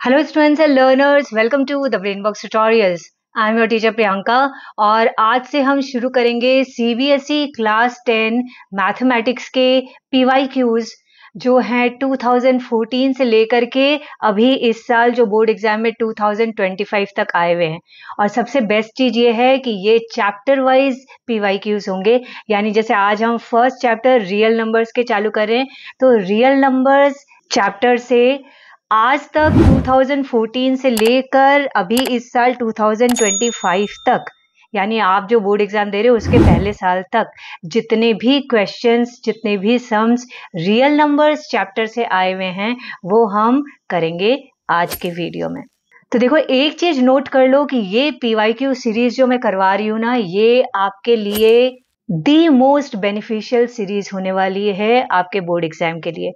Hello students and learners, welcome to the Brainbox Tutorials. I am your teacher Priyanka और आज से हम शुरू करेंगे CBSE क्लास 10 मैथमेटिक्स के PYQs जो हैं 2014 से लेकर के अभी इस साल जो बोर्ड एग्जाम में 2025 तक आए हुए हैं। और सबसे बेस्ट चीज़ ये है कि ये चैप्टर वाइज PYQs होंगे, यानी जैसे आज हम फर्स्ट चैप्टर रियल नंबर्स के चालू कर रहे हैं, तो रियल नंबर्स चैप्टर से आज तक 2014 से लेकर अभी इस साल 2025 तक, यानी आप जो बोर्ड एग्जाम दे रहे हो उसके पहले साल तक जितने भी क्वेश्चंस, जितने भी सम्स रियल नंबर्स चैप्टर से आए हुए हैं वो हम करेंगे आज के वीडियो में। तो देखो, एक चीज नोट कर लो कि ये PYQ सीरीज जो मैं करवा रही हूँ ना, ये आपके लिए दी मोस्ट बेनिफिशियल सीरीज होने वाली है आपके बोर्ड एग्जाम के लिए।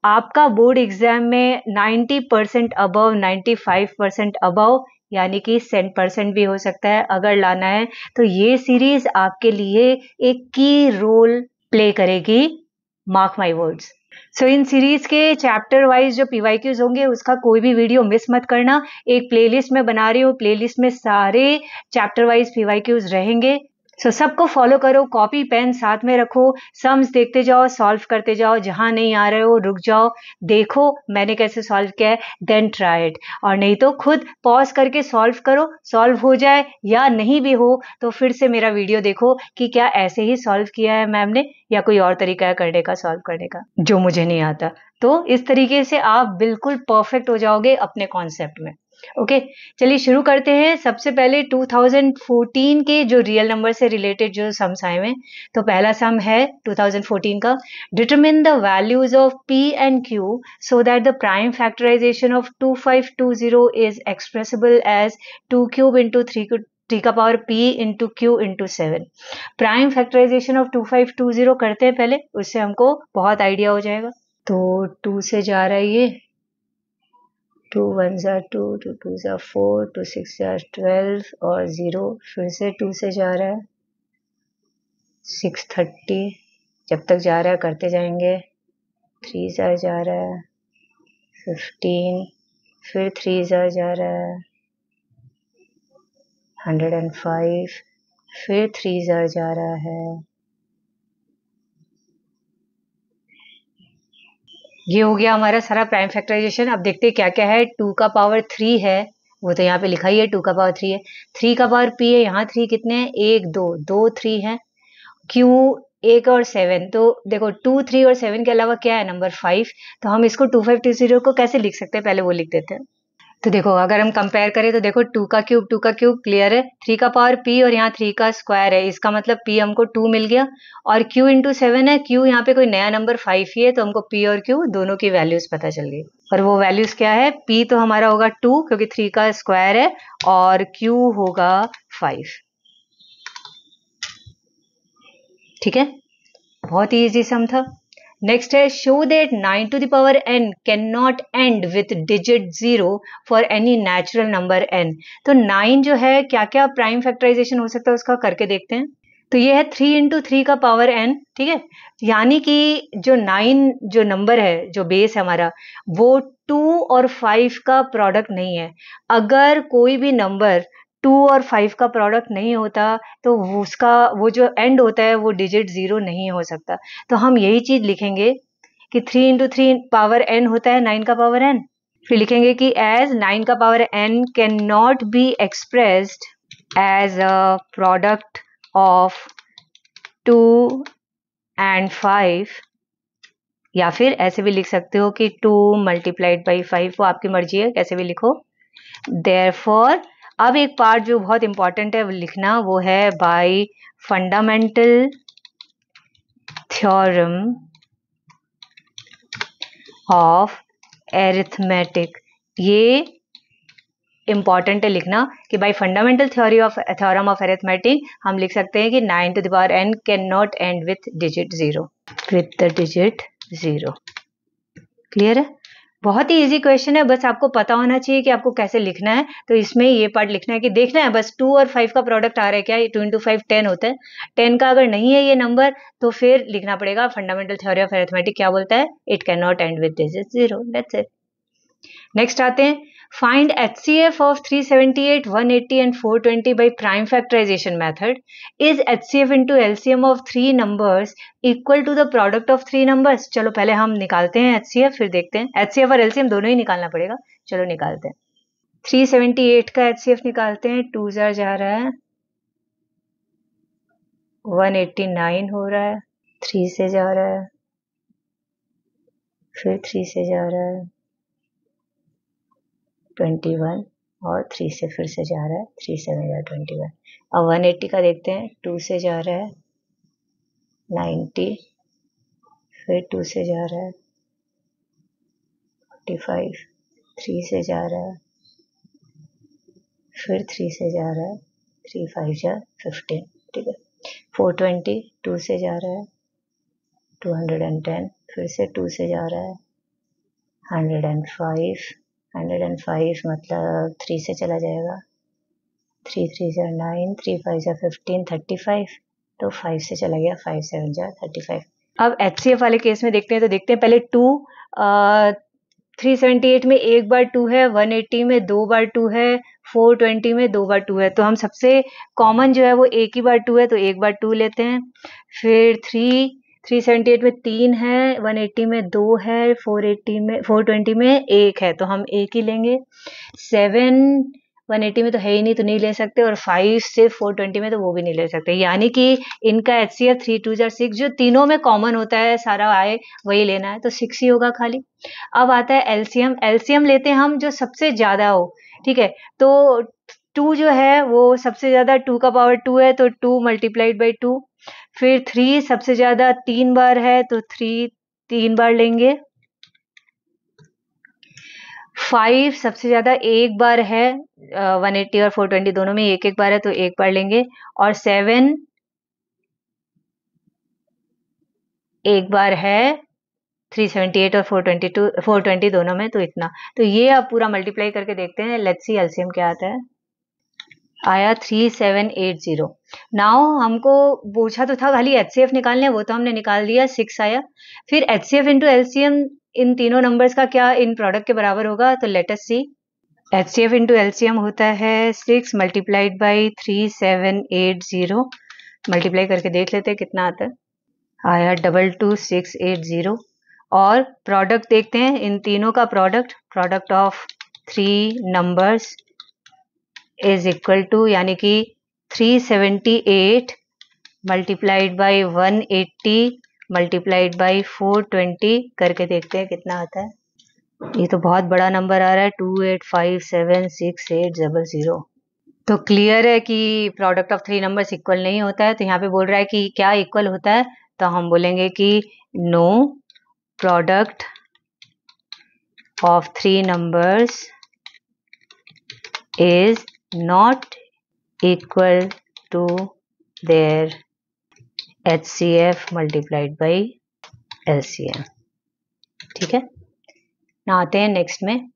आपका बोर्ड एग्जाम में 90% अबव, 95% अबव, यानी कि 100% भी हो सकता है अगर लाना है, तो ये सीरीज आपके लिए एक की रोल प्ले करेगी, mark my words. So in series के चैप्टर वाइज जो PYQs होंगे उसका कोई भी वीडियो मिस मत करना। एक प्लेलिस्ट में बना रही हूँ, प्लेलिस्ट में सारे चैप्टर वाइज PYQs रहेंगे। सबको फॉलो करो, कॉपी पेन साथ में रखो, सम्स देखते जाओ, सॉल्व करते जाओ, जहां नहीं आ रहे हो रुक जाओ, देखो मैंने कैसे सॉल्व किया है, देन ट्राई इट। और नहीं तो खुद पॉज करके सॉल्व करो, सॉल्व हो जाए या नहीं भी हो तो फिर से मेरा वीडियो देखो कि क्या ऐसे ही सॉल्व किया है मैम ने या कोई और तरीका है करने का, सॉल्व करने का, जो मुझे नहीं आता। तो इस तरीके से आप बिल्कुल परफेक्ट हो जाओगे अपने कॉन्सेप्ट में। ओके, चलिए शुरू करते हैं। सबसे पहले 2014 के जो रियल नंबर से रिलेटेड जो सम्स आए हैं, तो पहला सम है 2014 का, determine the values of P and Q so that the prime factorisation of 2520 is expressible as 2 cube into 3 का power P into Q into 7। Prime factorisation of 2520 करते हैं पहले, उससे हमको बहुत आइडिया हो जाएगा। तो 2 से जा रहा है ये, 2 1s are 2, 2 2s are 4, 2 6 are 12 और 0 फिर से 2 से जा रहा है, 630 जब तक जा रहा है करते जाएंगे, 3s are जा रहा है 15, फिर 3s are जा रहा है 105, फिर 3s are जा रहा है, ये हो गया हमारा सारा प्राइम फैक्टराइजेशन। अब देखते हैं क्या क्या है। 2 का पावर 3 है, वो तो यहाँ पे लिखा ही है 2 का पावर 3 है। 3 का पावर P है, यहाँ 3 कितने हैं, 1 2 2 3 है। Q 1 और 7, तो देखो 2 3 और 7 के अलावा क्या है, नंबर 5। तो हम इसको 2520 को कैसे लिख सकते हैं, पहले वो लिख देते हैं। तो देखो अगर हम कंपेयर करें तो देखो 2 का क्यूब क्लियर है, 3 का पावर P और यहाँ 3 का स्क्वायर है, इसका मतलब P हमको 2 मिल गया। और Q इंटू 7 है, Q यहाँ पे कोई नया नंबर 5 ही है, तो हमको P और Q दोनों की वैल्यूज पता चल गई। और वो वैल्यूज क्या है, P तो हमारा होगा 2 क्योंकि 3 का स्क्वायर है, और Q होगा 5। ठीक है, बहुत ही इजी सम था। नेक्स्ट है, show that 9 to the power n can not end with digit 0 for any natural number n। तो 9 जो है, क्या क्या प्राइम फैक्टराइजेशन हो सकता है उसका करके देखते हैं। तो ये है 3 इंटू 3 का पावर n, ठीक है, यानी कि जो 9 जो नंबर है, जो बेस है हमारा, वो 2 और 5 का प्रोडक्ट नहीं है। अगर कोई भी नंबर 2 और 5 का प्रोडक्ट नहीं होता तो उसका वो जो एंड होता है वो डिजिट 0 नहीं हो सकता। तो हम यही चीज लिखेंगे कि 3 इंटू 3 पावर n होता है 9 का पावर n। फिर लिखेंगे कि एज 9 का power n can not be expressed as a product of 2 and 5, या फिर ऐसे भी लिख सकते हो कि 2 मल्टीप्लाइड बाई 5, वो आपकी मर्जी है, कैसे भी लिखो। देयरफॉर अब एक पार्ट जो बहुत इंपॉर्टेंट है वो लिखना, वो है by fundamental theorem of arithmetic. ये इंपॉर्टेंट है लिखना कि by fundamental theorem of arithmetic हम लिख सकते हैं कि 9 to the power n can not end with digit 0, with the digit 0। Clear है, बहुत ही इजी क्वेश्चन है, बस आपको पता होना चाहिए कि आपको कैसे लिखना है। तो इसमें ये पार्ट लिखना है कि देखना है बस 2 और 5 का प्रोडक्ट आ रहा है क्या, 2 इंटू 5 10 होता है, 10 का अगर नहीं है ये नंबर तो फिर लिखना पड़ेगा फंडामेंटल थ्योरी ऑफ अरिथमेटिक क्या बोलता है, it can not end with digit 0, that's it. Next आते हैं, Find HCF of 378, 180 and 420 by prime factorization method. Is HCF into LCM of three numbers equal to the product of three numbers? चलो पहले हम निकालते हैं HCF, फिर देखते हैं. HCF और LCM दोनों ही निकालना पड़ेगा. चलो निकालते हैं. 378 का HCF निकालते हैं. 2 जा रहा है, 189 हो रहा है, 3 से जा रहा है, फिर 3 से जा रहा है, 21 और 3 से फिर से जा रहा है, 3 7 जा 21. अब 180 का देखते हैं. 2 से जा रहा है 90, फिर 2 से जा रहा है 45, 3 से जा रहा है, फिर 3 से जा रहा है, 3 5 जा 15. ठीक है. 420, 2 से जा रहा है 210, फिर से 2 से जा रहा है 105 मतलब 3 से चला जाएगा, 3 3 जा 9, 3 5 जा 15, 35, तो 5 से चला गया, 5 7 जा 35. अब HCF वाले केस में देखते हैं, तो देखते हैं पहले 2, 378 में एक बार 2 है, 180 में 2 बार 2 है, 420 में 2 बार 2 है, तो हम सबसे कॉमन जो है वो एक ही बार 2 है, तो एक बार 2 लेते हैं. फिर 378 में 3 है, 180 में 2 है, 420 में 1 है, तो हम एक ही लेंगे. 7 180 में तो है ही नहीं, तो नहीं ले सकते, और 5 से 420 में तो वो भी नहीं ले सकते. यानी कि इनका HCF 3 2 6, जो तीनों में कॉमन होता है, सारा आए वही लेना है, तो 6 ही होगा खाली. अब आता है LCM. LCM लेते हैं हम जो सबसे ज्यादा हो. ठीक है, तो 2 जो है वो सबसे ज्यादा, 2 का पावर 2 है, तो 2 मल्टीप्लाइड बाई 2. फिर 3 सबसे ज्यादा 3 बार है, तो 3 बार लेंगे. 5 सबसे ज्यादा एक बार है, 180 और 420 दोनों में एक बार है, तो एक बार लेंगे. और 7 एक बार है 378 और 420 दोनों में, तो इतना. तो ये आप पूरा मल्टीप्लाई करके देखते हैं. लेट्स सी एलसीएम क्या आता है. आया 3780. नाउ हमको पूछा तो था खाली HCF निकालने, वो तो हमने निकाल दिया, 6 आया. फिर HCF इंटू LCM इन तीनों नंबर्स का क्या इन प्रोडक्ट के बराबर होगा, तो लेट अस सी. HCF इंटू LCM होता है 6 मल्टीप्लाइड बाई 3780. मल्टीप्लाई करके देख लेते हैं कितना आता है. आया 22680. और प्रोडक्ट देखते हैं इन तीनों का. Product of 3 numbers is equal to, यानी कि 378 मल्टीप्लाइड बाई 180 मल्टीप्लाइड बाई 420 करके देखते हैं कितना आता है. ये तो बहुत बड़ा नंबर आ रहा है, 28576800. तो क्लियर है कि प्रोडक्ट ऑफ 3 नंबर्स इक्वल नहीं होता है. तो यहाँ पे बोल रहा है कि क्या इक्वल होता है, तो हम बोलेंगे कि no product of 3 numbers is not equal to their HCF multiplied by LCM. ठीक है ना. आते हैं नेक्स्ट में.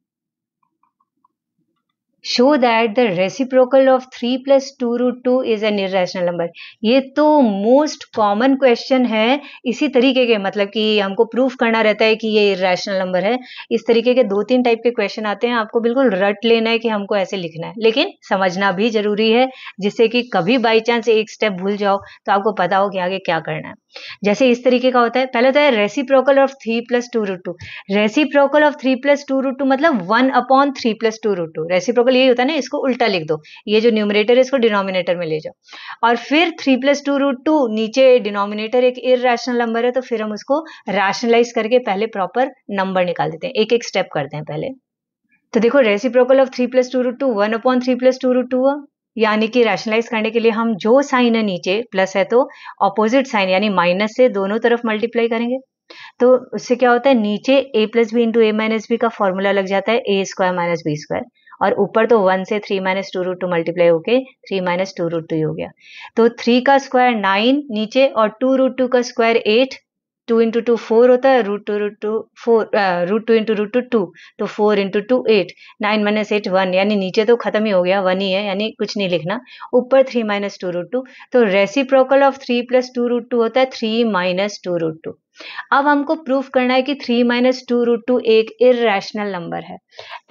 show that the reciprocal of 3 plus 2 root 2 is an irrational number. ये तो मोस्ट कॉमन क्वेश्चन है. इसी तरीके के, मतलब कि हमको प्रूफ करना रहता है कि ये इरेशनल नंबर है. इस तरीके के 2-3 टाइप के क्वेश्चन आते हैं. आपको बिल्कुल रट लेना है कि हमको ऐसे लिखना है, लेकिन समझना भी जरूरी है, जिससे कि कभी बाई चांस एक स्टेप भूल जाओ तो आपको पता हो कि आगे क्या करना है. जैसे इस तरीके का होता है. पहले होता है reciprocal of 3 plus 2 root 2. Reciprocal of 3 plus 2 root 2 मतलब 1/3 plus 2 root 2. रेसिप्रोकल यही होता है ना. इसको उल्टा लिख दो, ये जो न्यूमरेटर है इसको डिनोमिनेटर में ले जाओ, और फिर 3 plus 2 root 2 नीचे डिनोमिनेटर एक इररेशनल नंबर है, तो फिर हम उसको रैशनलाइज करके पहले प्रॉपर नंबर निकाल देते हैं. एक एक स्टेप करते हैं पहले. तो देखो reciprocal of 3 plus 2 root 2 1/3 plus 2 root 2 हुआ. यानी कि रैशनलाइज करने के लिए हम जो साइन है नीचे प्लस है तो ऑपोजिट साइन यानी माइनस से दोनों तरफ मल्टीप्लाई करेंगे. तो उससे क्या होता है, नीचे a plus b into a minus b का फॉर्मूला लग जाता है a square minus b square, और ऊपर तो 1 से 3 माइनस 2 रूट 2 मल्टीप्लाई होके 3 माइनस 2 रूट 2 हो गया. तो 3 का स्क्वायर 9 नीचे, और 2 रूट 2 का स्क्वायर 8. 2 इंटू 2 4 होता है, रूट 2 इंटू रूट 2 2, तो 4 इंटू 2 8. 9 माइनस 8 1, यानी नीचे तो खत्म ही हो गया, 1 ही है, यानी कुछ नहीं लिखना. ऊपर 3 माइनस 2 रूट 2. तो रेसिप्रोकल ऑफ 3 प्लस 2 रूट 2 होता है 3 माइनस 2 रूट 2. अब हमको प्रूफ करना है कि 3 माइनस 2√2 एक इर्रेशनल नंबर है।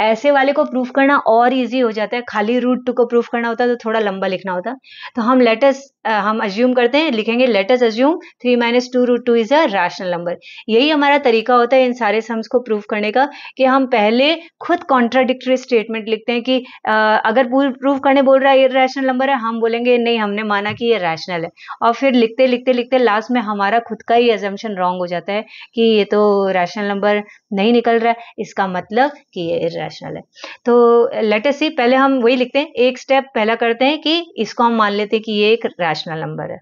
ऐसे वाले को प्रूफ करना और इजी हो जाता है, खाली √2 को प्रूफ करना होता है तो थोड़ा लंबा लिखना होता। तो हम अज्यूम करते हैं, लिखेंगे late us assume 3 minus 2√2 is a rational number. यही हमारा तरीका होता है इन सारे सम्स को प्रूफ करने का, कि हम पहले खुद कॉन्ट्राडिक्टरी स्टेटमेंट लिखते हैं कि अगर प्रूफ करने बोल रहा है इर्रेशनल नंबर है, हम बोलेंगे नहीं हमने माना कि ये रैशनल है, और फिर लिखते लिखते लिखते लास्ट में हमारा खुद का ही अजम्पशन रॉन्ग हो जाता है कि ये तो रैशनल नंबर नहीं निकल रहा है, इसका मतलब कि ये इर्रेशनल है। तो लेट अस सी, पहले हम वही लिखते हैं, एक स्टेप पहला करते हैं कि इसको हम मान लेते हैं कि ये एक रैशनल नंबर है।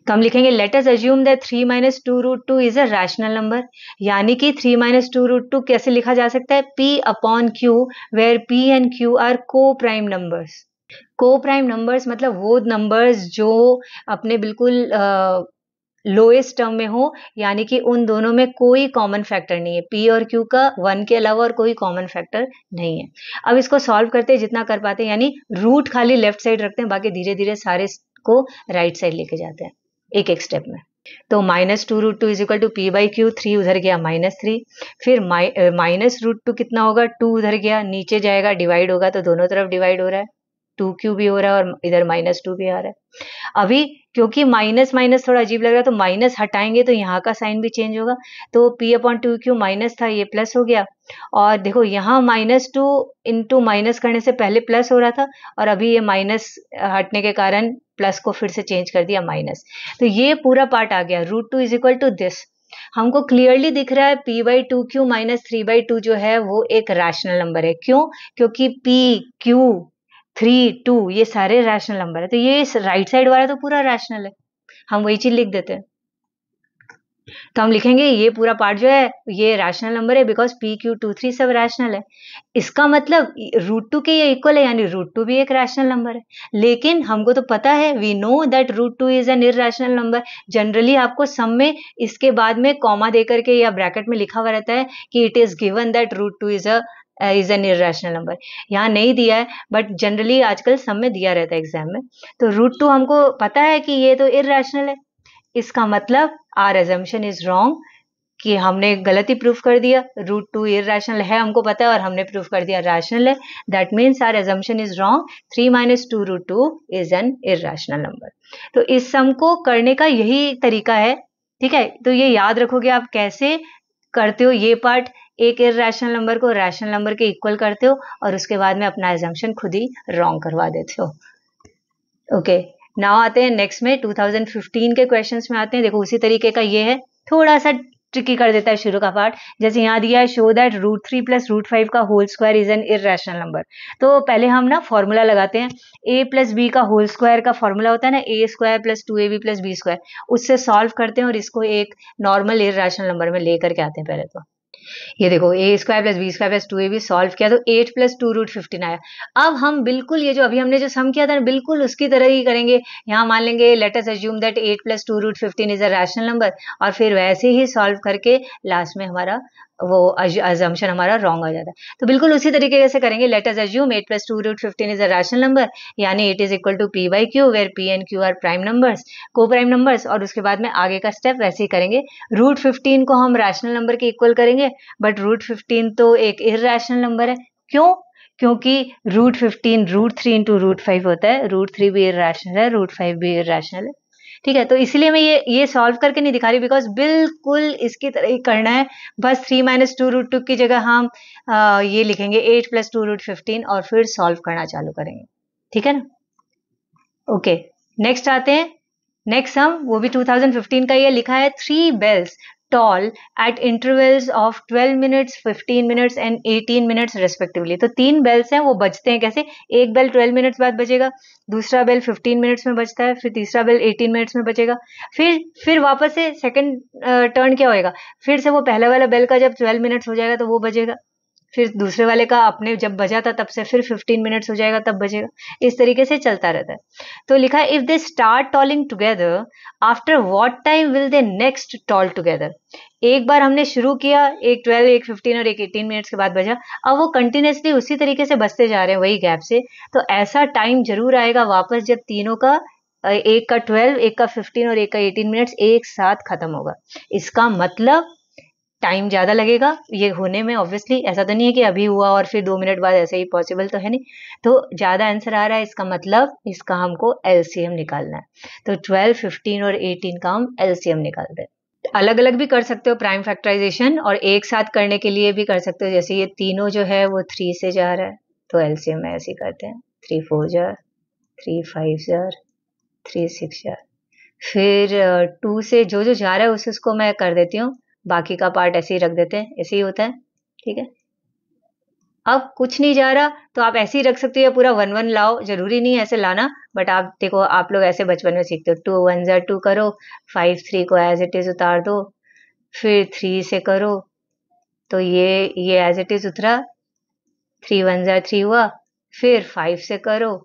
तो हम लिखेंगे late us assume that 3 minus 2√2 is a rational number, यानी कि 3 माइनस 2√2 कैसे लिखा जा सकता है, P upon Q, where P and Q are coprime numbers. Coprime numbers मतलब वो नंबर्स जो अपने बिल्कुल लोएस्ट टर्म में हो, यानी कि उन दोनों में कोई कॉमन फैक्टर नहीं है, P और Q का 1 के अलावा और कोई कॉमन फैक्टर नहीं है। अब इसको सॉल्व करते हैं जितना कर पाते हैं, यानी रूट खाली लेफ्ट साइड रखते हैं, बाकी धीरे धीरे सारे को राइट साइड लेके जाते हैं एक एक स्टेप में। तो minus 2√2 is equal to P by Q, 3 उधर गया -3, फिर माइनस √2 कितना होगा, 2 उधर गया, नीचे जाएगा डिवाइड होगा तो दोनों तरफ डिवाइड हो रहा है, 2Q भी हो रहा है और इधर -2 भी आ रहा है। अभी क्योंकि माइनस माइनस थोड़ा अजीब लग रहा है तो माइनस हटाएंगे तो यहाँ का साइन भी चेंज होगा, तो P अपॉन 2Q माइनस था, ये प्लस हो गया, और देखो यहाँ -2 इंटू माइनस करने से पहले प्लस हो रहा था, और अभी ये माइनस हटने के कारण प्लस को फिर से चेंज कर दिया माइनस, तो ये पूरा पार्ट आ गया। √2 इज इक्वल टू दिस, हमको क्लियरली दिख रहा है P बाई 2Q माइनस 3/2 जो है वो एक रैशनल नंबर है। क्यों? क्योंकि P, Q, 3, 2 ये सारे रैशनल नंबर है, तो ये राइट साइड वाला तो पूरा रैशनल है, हम वही चीज लिख देते हैं। तो हम लिखेंगे ये पूरा पार्ट जो है ये रैशनल नंबर है, बिकॉज P, Q, 2, 3 सब रैशनल है। इसका मतलब √2 के ये इक्वल है, यानी √2 भी एक रैशनल नंबर है। लेकिन हमको तो पता है, we know that √2 is an irrational number. Generally आपको सम में इसके बाद में कॉमा देकर के या ब्रैकेट में लिखा हुआ रहता है कि it is given that √2 is an irrational number. यहाँ नहीं दिया है, बट जनरली आजकल सम में दिया रहता है एग्जाम में। तो √2 हमको पता है कि ये तो इररेशनल है, इसका मतलब आर अजम्पशन इज रॉन्ग, कि हमने गलती प्रूफ कर दिया, √2 इररेशनल है हमको पता है और हमने प्रूफ कर दिया रैशनल है, that means our assumption is wrong, 3 minus 2√2 is an irrational number. तो इस सम को करने का यही तरीका है, ठीक है। तो ये याद रखोगे आप कैसे करते हो ये पार्ट, एक इररेशनल नंबर को रैशनल नंबर के इक्वल करते हो और उसके बाद में अपना अजम्पशन खुद ही रॉन्ग करवा देते हो। ओके, नाउ आते हैं नेक्स्ट में 2015 के क्वेश्चंस में आते हैं। देखो उसी तरीके का ये है, थोड़ा सा ट्रिकी कर देता है शुरू का पार्ट। जैसे यहाँ दिया है शो दैट √3 प्लस √5 का whole square is an irrational number. तो पहले हम ना फॉर्मूला लगाते हैं, a प्लस बी का होल स्क्वायर का फॉर्मूला होता है ना, a square plus 2ab plus B square, उससे सॉल्व करते हैं और इसको एक नॉर्मल इररेशनल नंबर में लेकर के आते हैं। पहले तो ये देखो a square plus B square plus 2ab solve किया तो 8 प्लस 2√15 आया। अब हम बिल्कुल ये जो अभी हमने जो सम किया था बिल्कुल उसकी तरह ही करेंगे। यहाँ मान लेंगे late us assume that 8 plus 2√15 is a rational number, और फिर वैसे ही सॉल्व करके लास्ट में हमारा वो अजम्पशन हमारा रॉन्ग आ जाता है। तो बिल्कुल उसी तरीके से करेंगे, let us assume 8 plus 2√15 is a rational number, यानी 8 is equal to P by Q, where P and Q are prime numbers, coprime numbers, और उसके बाद में आगे का स्टेप वैसे ही करेंगे। √15 को हम रैशनल नंबर के इक्वल करेंगे, बट √15 तो एक इररेशनल नंबर है। क्यों? क्योंकि √15 √3 इंटू √5 होता है, √3 भी इररेशनल है, √5 भी इररेशनल है, ठीक है। तो इसलिए मैं ये सॉल्व करके नहीं दिखा रही, बिकॉज बिल्कुल इसकी तरह ही करना है। बस 3 माइनस 2√2 की जगह हम ये लिखेंगे 8 प्लस 2√15 और फिर सॉल्व करना चालू करेंगे, ठीक है ना। ओके, नेक्स्ट आते हैं। नेक्स्ट सम वो भी 2015 का, ये लिखा है 3 bells toll at intervals of 12 minutes 15 minutes and 18 minutes respectively. तो 3 बेल्स हैं, वो बजते हैं कैसे, एक बेल 12 मिनट्स बाद बजेगा, दूसरा बेल 15 मिनट्स में बजता है, फिर तीसरा बेल 18 मिनट्स में बजेगा, फिर वापस से सेकंड टर्न क्या होएगा, फिर से वो पहले वाला बेल का जब 12 मिनट्स हो जाएगा तो वो बजेगा, फिर दूसरे वाले का अपने जब बजा था तब से फिर 15 मिनट्स हो जाएगा तब बजेगा, इस तरीके से चलता रहता है। तो लिखा है if they start talking together after what time will they next talk together. एक बार हमने शुरू किया, एक 12, एक 15 और एक 18 मिनट्स के बाद बजा, अब वो कंटिन्यूसली उसी तरीके से बजते जा रहे हैं वही गैप से, तो ऐसा टाइम जरूर आएगा वापस जब तीनों का एक का 12, एक का 15 और एक का 18 मिनट्स एक साथ खत्म होगा। इसका मतलब टाइम ज़्यादा लगेगा ये होने में। ऑब्वियसली ऐसा तो नहीं है कि अभी हुआ और फिर 2 मिनट बाद, ऐसे ही पॉसिबल तो है नहीं। तो ज़्यादा आंसर आ रहा है, इसका मतलब इसका हमको एलसीएम निकालना है। तो 12, 15 और 18 का हम एलसीएम निकाल रहे हैं। अलग अलग भी कर सकते हो प्राइम फैक्टराइजेशन, और एक साथ करने के लिए भी कर सकते हो। जैसे ये तीनों जो है वो 3 से जा रहा है, तो एलसीएम में ऐसे ही करते हैं। 3 4 जार, 3 5 जार, 3 6 जार। फिर 2 से जो जो जा रहा है उसको मैं कर देती हूँ, बाकी का पार्ट ऐसे ही रख देते हैं, ऐसे ही होता है। ठीक है, अब कुछ नहीं जा रहा तो आप ऐसे ही रख सकते हो, या पूरा 1 1 लाओ, जरूरी नहीं है ऐसे लाना। बट आप देखो, आप लोग ऐसे बचपन में सीखते हो, 2 1 जार 2 करो, 5 3 को एज इट इज उतार दो, फिर 3 से करो तो ये एज इट इज उतरा, 3 1 जार 3 हुआ। फिर 5 से करो,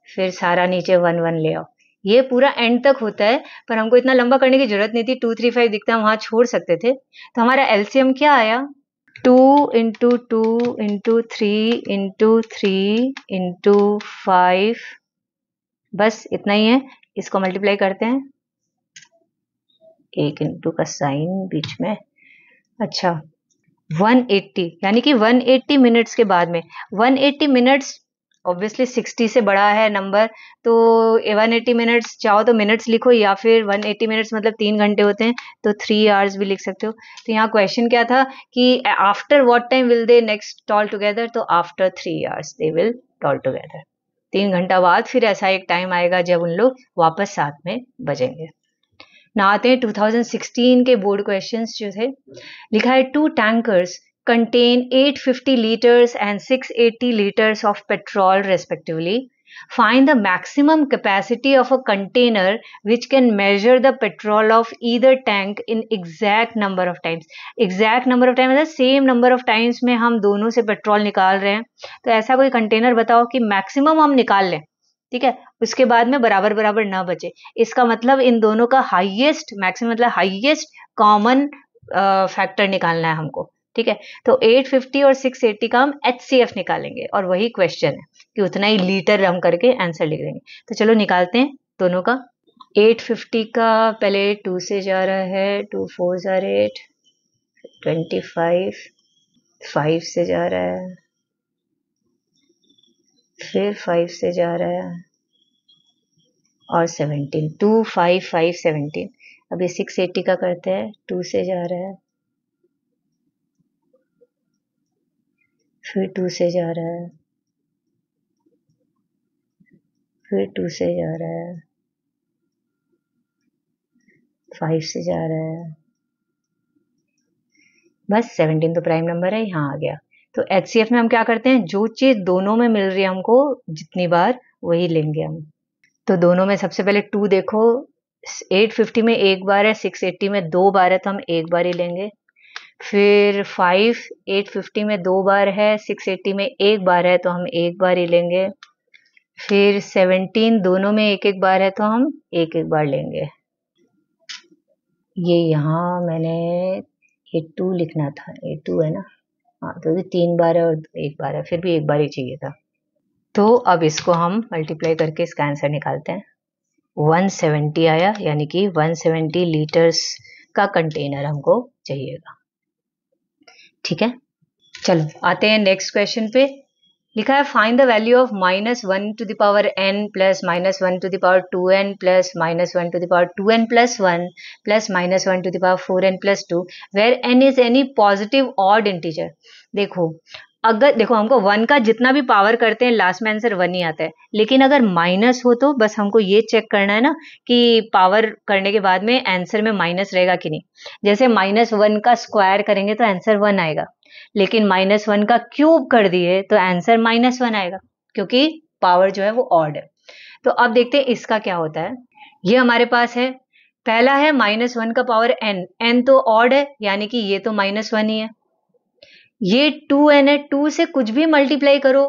फिर सारा नीचे 1 1 ले आओ। ये पूरा एंड तक होता है, पर हमको इतना लंबा करने की जरूरत नहीं थी। 2 3 5 दिखता है, वहां छोड़ सकते थे। तो हमारा एलसीएम क्या आया, 2 इंटू 2 इंटू 3 इंटू 3 इंटू 5, बस इतना ही है। इसको मल्टीप्लाई करते हैं, एक इंटू का साइन बीच में। अच्छा, 180, यानी कि 180 मिनट्स के बाद में, 180 मिनट्स ऑब्वियसली 60 से बड़ा है नंबर, तो 180 मिनट्स चाहो तो मिनट्स लिखो, या फिर 180 मिनट्स मतलब 3 घंटे होते हैं, तो 3 आवर्स भी लिख सकते हो। तो यहाँ क्वेश्चन क्या था कि after what time will they next talk together, तो after 3 hours they will talk together. 3 घंटा बाद फिर ऐसा एक टाइम आएगा जब उन लोग वापस साथ में बजेंगे। ना आते हैं 2016 के बोर्ड क्वेश्चंस जो थे। लिखा है 2 tankers contain 850 liters and 680 liters of petrol respectively. Find the maximum capacity of a container which can measure the petrol of either tank in exact number of times. Exact number of times मतलब same number of times में हम दोनों से petrol निकाल रहे हैं। तो ऐसा कोई कंटेनर बताओ कि मैक्सिमम हम निकाल लें, ठीक है, उसके बाद में बराबर बराबर ना बचे। इसका मतलब इन दोनों का हाईएस्ट, मैक्सिमम मतलब हाईएस्ट कॉमन फैक्टर निकालना है हमको। ठीक है, तो 850 और 680 का हम HCF निकालेंगे, और वही क्वेश्चन है कि उतना ही लीटर हम करके आंसर लिख देंगे। तो चलो निकालते हैं दोनों का। 850 का पहले 2 से जा रहा है, 2 4 जार 8, 25, 5 से जा रहा है, फिर 5 से जा रहा है, और 17, 2 5 5 17। अभी 680 का करते हैं, 2 से जा रहा है, फिर 2 से जा रहा है, फिर 2 से जा रहा है, 5 से जा रहा है, बस 17 तो प्राइम नंबर है, यहाँ आ गया। तो HCF में हम क्या करते हैं, जो चीज दोनों में मिल रही है हमको जितनी बार, वही लेंगे हम। तो दोनों में सबसे पहले 2 देखो, 850 में एक बार है, 680 में 2 बार है, तो हम एक बार ही लेंगे। फिर 5 850 में 2 बार है, 680 में एक बार है, तो हम एक बार ही लेंगे। फिर 17 दोनों में एक एक बार है, तो हम एक एक बार लेंगे। ये यहाँ मैंने ये 2 लिखना था, ये 2 है ना, हाँ, तो ये 3 बार है और एक बार है, फिर भी एक बार ही चाहिए था। तो अब इसको हम मल्टीप्लाई करके इसका आंसर निकालते हैं। 170 आया, यानी कि 170 लीटर्स का कंटेनर हमको चाहिएगा। ठीक है, चलो आते हैं नेक्स्ट क्वेश्चन पे। लिखा है find the value of -1 to the power n plus -1 to the power 2n plus -1 to the power 2n plus 1 plus -1 to the power 4n plus 2 where n is any positive odd integer. देखो, अगर देखो हमको 1 का जितना भी power करते हैं last में आंसर 1 ही आता है, लेकिन अगर माइनस हो तो बस हमको ये चेक करना है ना कि पावर करने के बाद में आंसर में माइनस रहेगा कि नहीं। जैसे -1 का स्क्वायर करेंगे तो आंसर 1 आएगा, लेकिन -1 का क्यूब कर दिए तो आंसर -1 आएगा, क्योंकि पावर जो है वो ऑड है। तो अब देखते हैं इसका क्या होता है। ये हमारे पास है, पहला है -1 का पावर n तो ऑड है, यानी कि ये तो -1 ही है। ये 2n है, 2 से कुछ भी मल्टीप्लाई करो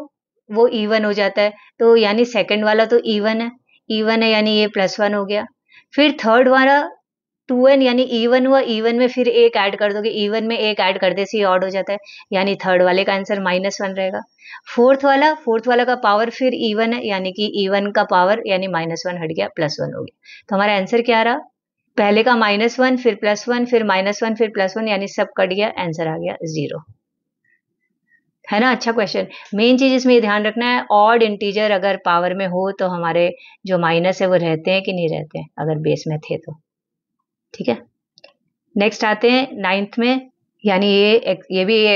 वो इवन हो जाता है, तो यानी सेकंड वाला तो इवन है, यानी ये +1 हो गया। फिर थर्ड वाला 2n यानी इवन हुआ, इवन में फिर एक ऐड कर दोगे, इवन में एक ऐड कर दे से ऑड हो जाता है, यानी थर्ड वाले का आंसर -1 रहेगा। फोर्थ वाला का पावर फिर इवन है, यानी कि इवन का पावर यानी -1 हट गया, +1 हो गया। तो हमारा आंसर क्या रहा, पहले का -1 फिर +1 फिर -1 फिर +1 यानी सब कट गया, आंसर आ गया 0, है ना। अच्छा क्वेश्चन। मेन चीज इसमें ये ध्यान रखना है, ऑड इंटीजर अगर पावर में हो तो हमारे जो माइनस है वो रहते हैं कि नहीं रहते हैं, अगर बेस में थे तो। ठीक है, नेक्स्ट आते हैं 9th में, यानी ये भी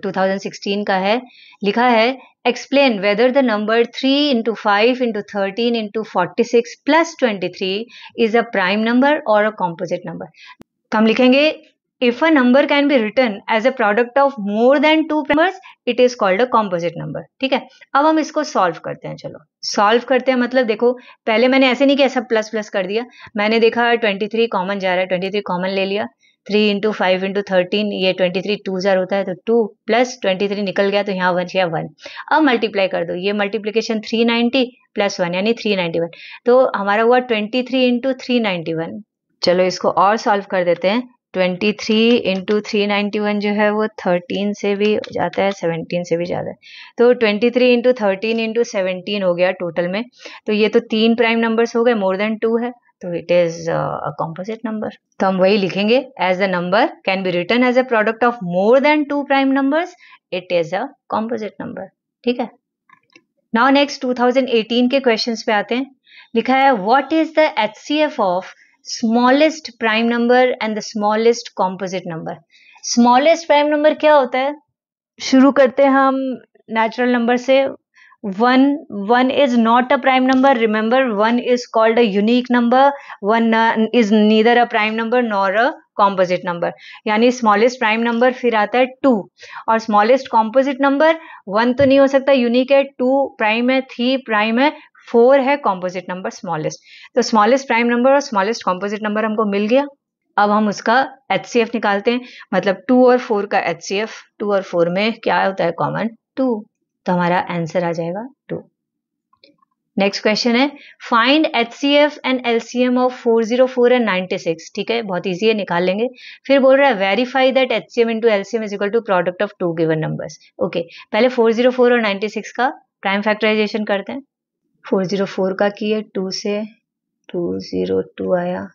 2016 का है। लिखा है explain whether the number 3 into 5 into 13 into 46 plus 23 is a prime number or a composite number। तो हम लिखेंगे if a number can be written as a product of more than two numbers it is called a composite number। ठीक है, अब हम इसको solve करते हैं। चलो सॉल्व करते हैं, मतलब देखो पहले मैंने ऐसे नहीं कि सब प्लस प्लस कर दिया, मैंने देखा 23 कॉमन जा रहा है, 23 कॉमन ले लिया, 3 into 5 into 13 ये 23 2 जार होता है तो 2 प्लस 23 निकल गया तो यहाँ 1 अब मल्टीप्लाई कर दो, ये मल्टीप्लीकेशन 390 + 1 यानी 391, तो हमारा हुआ 23 into 391। चलो इसको और सॉल्व कर देते हैं, 23 into 391 जो है वो 13 से भी जाता है, 17 से भी जाता है, तो 23 into 13 into 17 हो गया टोटल में। तो ये तो 3 प्राइम नंबर्स हो गए, मोर देन 2 है, तो it is a composite number. तो हम वही लिखेंगे, as the number can be written as a product of more than 2 prime numbers it is a composite number. ठीक है, नाउ नेक्स्ट 2018 के क्वेश्चंस पे आते हैं। लिखा है what is the HCF of smallest prime number and the smallest composite number. Smallest prime number क्या होता है, शुरू करते हैं हम नेचुरल नंबर से। 1 is not a prime number, remember 1 is called a unique number, 1 is neither a prime number nor a composite number, यानी smallest prime number, फिर आता है 2, और स्मॉलेस्ट कॉम्पोजिट नंबर 1 तो नहीं हो सकता, यूनिक है, 2 प्राइम है, 3 प्राइम है, 4 है कॉम्पोजिट नंबर स्मॉलेस्ट। तो स्मॉलेस्ट प्राइम नंबर और स्मॉलेस्ट कॉम्पोजिट नंबर हमको मिल गया। अब हम उसका HCF निकालते हैं, मतलब 2 और 4 का HCF, 2 और 4 में क्या होता है कॉमन, 2, तो हमारा आंसर आ जाएगा 2। नेक्स्ट क्वेश्चन है find HCF and LCM of 404 and 96। ठीक है, बहुत इजी है, निकाल लेंगे। फिर बोल रहा है verify that HCM into LCM is equal to product of 2 given numbers. Okay, पहले 404 और 96 का प्राइम फैक्टराइजेशन करते हैं। 404 का किए, 2 से 202 आया,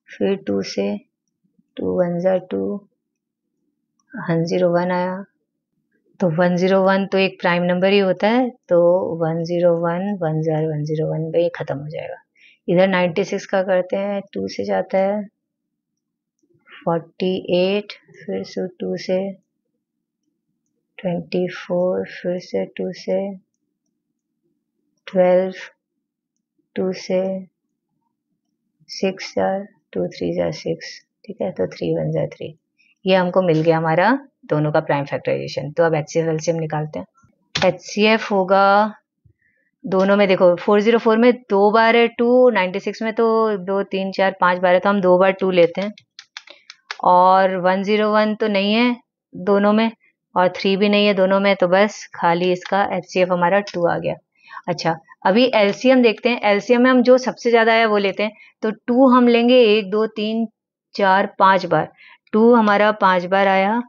फिर 2 से 2 1 ज़ा 2 101 आया, तो 101 तो एक प्राइम नंबर ही होता है, तो 101 101 पे खत्म हो जाएगा। इधर 96 का करते हैं, 2 से जाता है 48, फिर से 2 से 24, फिर से 2 से 12, 2 से 6 जार 2 3 जार 6। ठीक है, तो 3 1 जार 3, ये हमको मिल गया हमारा दोनों का प्राइम फैक्टराइजेशन। तो अब HCF LCM निकालते हैं। HCF होगा दोनों में, देखो 404 में 2 बार है 2, 96 में तो 2 3 4 5 बार है, तो हम 2 बार 2 लेते हैं, और 101 तो नहीं है दोनों में, और 3 भी नहीं है दोनों में, तो बस खाली इसका HCF हमारा 2 आ गया। अच्छा, अभी LCM देखते हैं। LCM में हम जो सबसे ज्यादा है वो लेते हैं, तो 2 हम लेंगे 1 2 3 4 5 बार, 2 हमारा 5 बार आया,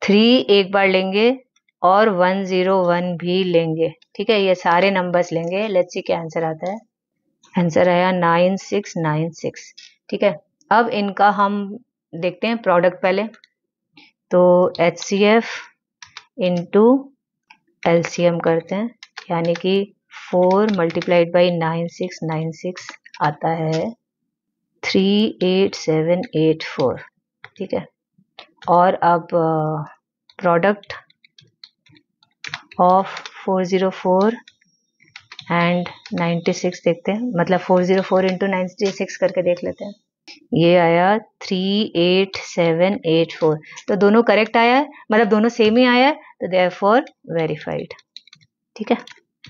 3 एक बार लेंगे, और 101 भी लेंगे। ठीक है, ये सारे नंबर्स लेंगे। लेट्स सी क्या आंसर आता है। आंसर आया 9696। ठीक है, अब इनका हम देखते हैं प्रोडक्ट पहले, तो HCF इंटू LCM करते हैं, यानी कि 4 × 9696 आता है 38784। ठीक है, और अब प्रोडक्ट ऑफ 404 एंड 96 देखते हैं, मतलब 404 इंटू 96 करके देख लेते हैं। ये आया 38784, तो दोनों करेक्ट आया है, मतलब दोनों सेम ही आया है, तो देयरफॉर वेरीफाइड। ठीक है,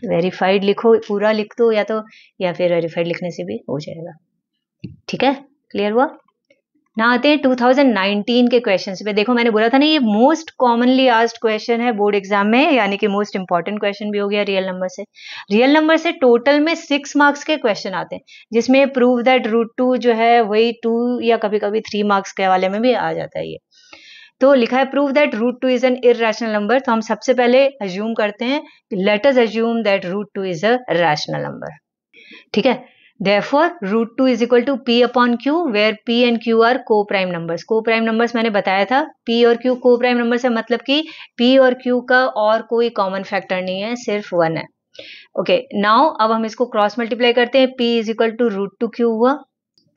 वेरीफाइड लिखो, पूरा लिख दो या तो, या फिर वेरीफाइड लिखने से भी हो जाएगा। ठीक है, क्लियर हुआ। ना आते हैं 2019 के क्वेश्चंस पे। देखो मैंने बोला था ना, ये मोस्ट कॉमनली आस्क्ड क्वेश्चन है बोर्ड एग्जाम में, यानी कि मोस्ट इंपॉर्टेंट क्वेश्चन भी हो गया रियल नंबर से। रियल नंबर से टोटल में 6 मार्क्स के क्वेश्चन आते हैं, जिसमें प्रूव दैट √2 जो है वही 2 या कभी कभी 3 मार्क्स के वाले में भी आ जाता है ये। तो लिखा है prove that √2 is N irrational number. तो हम सबसे पहले अज्यूम करते हैं, let us assume that √2 is a rational number. ठीक है, therefore √2 is equal to p upon q, where p and q are co-prime numbers। co-prime numbers मैंने बताया था, p और q co-prime numbers है, मतलब कि p और q का और कोई कॉमन फैक्टर नहीं है, सिर्फ 1 है। ओके, नाउ अब हम इसको क्रॉस मल्टीप्लाई करते हैं, p is equal to √2q हुआ,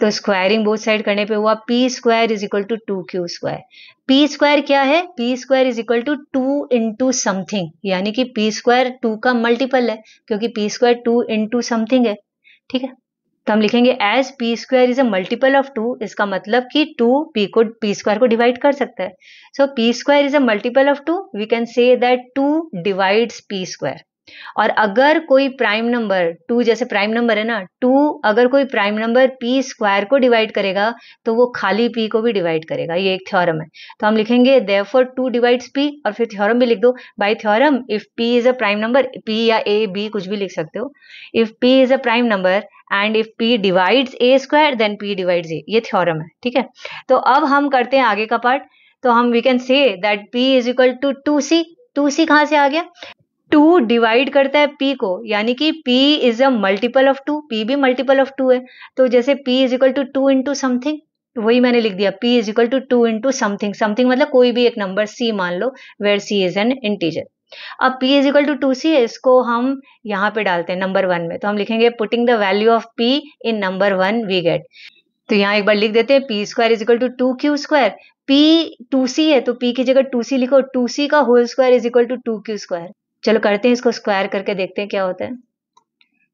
तो स्क्वायरिंग बोथ साइड करने पे हुआ p square is equal to 2q square. p square क्या है? p square is equal to 2 into something, यानी कि p स्क्वायर 2 का मल्टीपल है, क्योंकि p स्क्वायर 2 इंटू समथिंग है। ठीक है, तो हम लिखेंगे as p square is a multiple of 2, इसका मतलब कि 2 पी स्क्वायर को डिवाइड कर सकता है। So p square is a multiple of 2, we can say that 2 divides p square. और अगर कोई प्राइम नंबर 2, जैसे प्राइम नंबर है ना 2, अगर कोई प्राइम नंबर पी स्क्वायर को डिवाइड करेगा तो वो खाली पी को भी डिवाइड करेगा, ये एक थ्योरम है। तो हम लिखेंगे देयरफॉर 2 डिवाइड्स पी, और फिर थ्योरम भी लिख दो, by theorem if p is a prime number, p या ए बी कुछ भी लिख सकते हो, if p is a prime number and if p divides a square then p divides a, ये थ्योरम है। ठीक है, तो अब हम करते हैं आगे का पार्ट। तो हम we can say that p is equal to 2c। 2c कहां से आ गया? 2 डिवाइड करता है p को, यानी कि p is a multiple of 2, p भी मल्टीपल ऑफ 2 है। तो जैसे p is equal to 2 into something, वही मैंने लिख दिया, p is equal to 2 into something. Something मतलब कोई भी एक नंबर c मान लो, where c is an integer. अब p is equal to 2c है, इसको हम यहाँ पे डालते हैं नंबर 1 में। तो हम लिखेंगे putting the value of p in number 1 we get. तो यहाँ एक बार लिख देते हैं, p square is equal to 2q square. p 2c है तो p की जगह 2c लिखो, 2c का whole square is equal to 2q square. चलो करते हैं इसको स्क्वायर करके देखते हैं क्या होता है।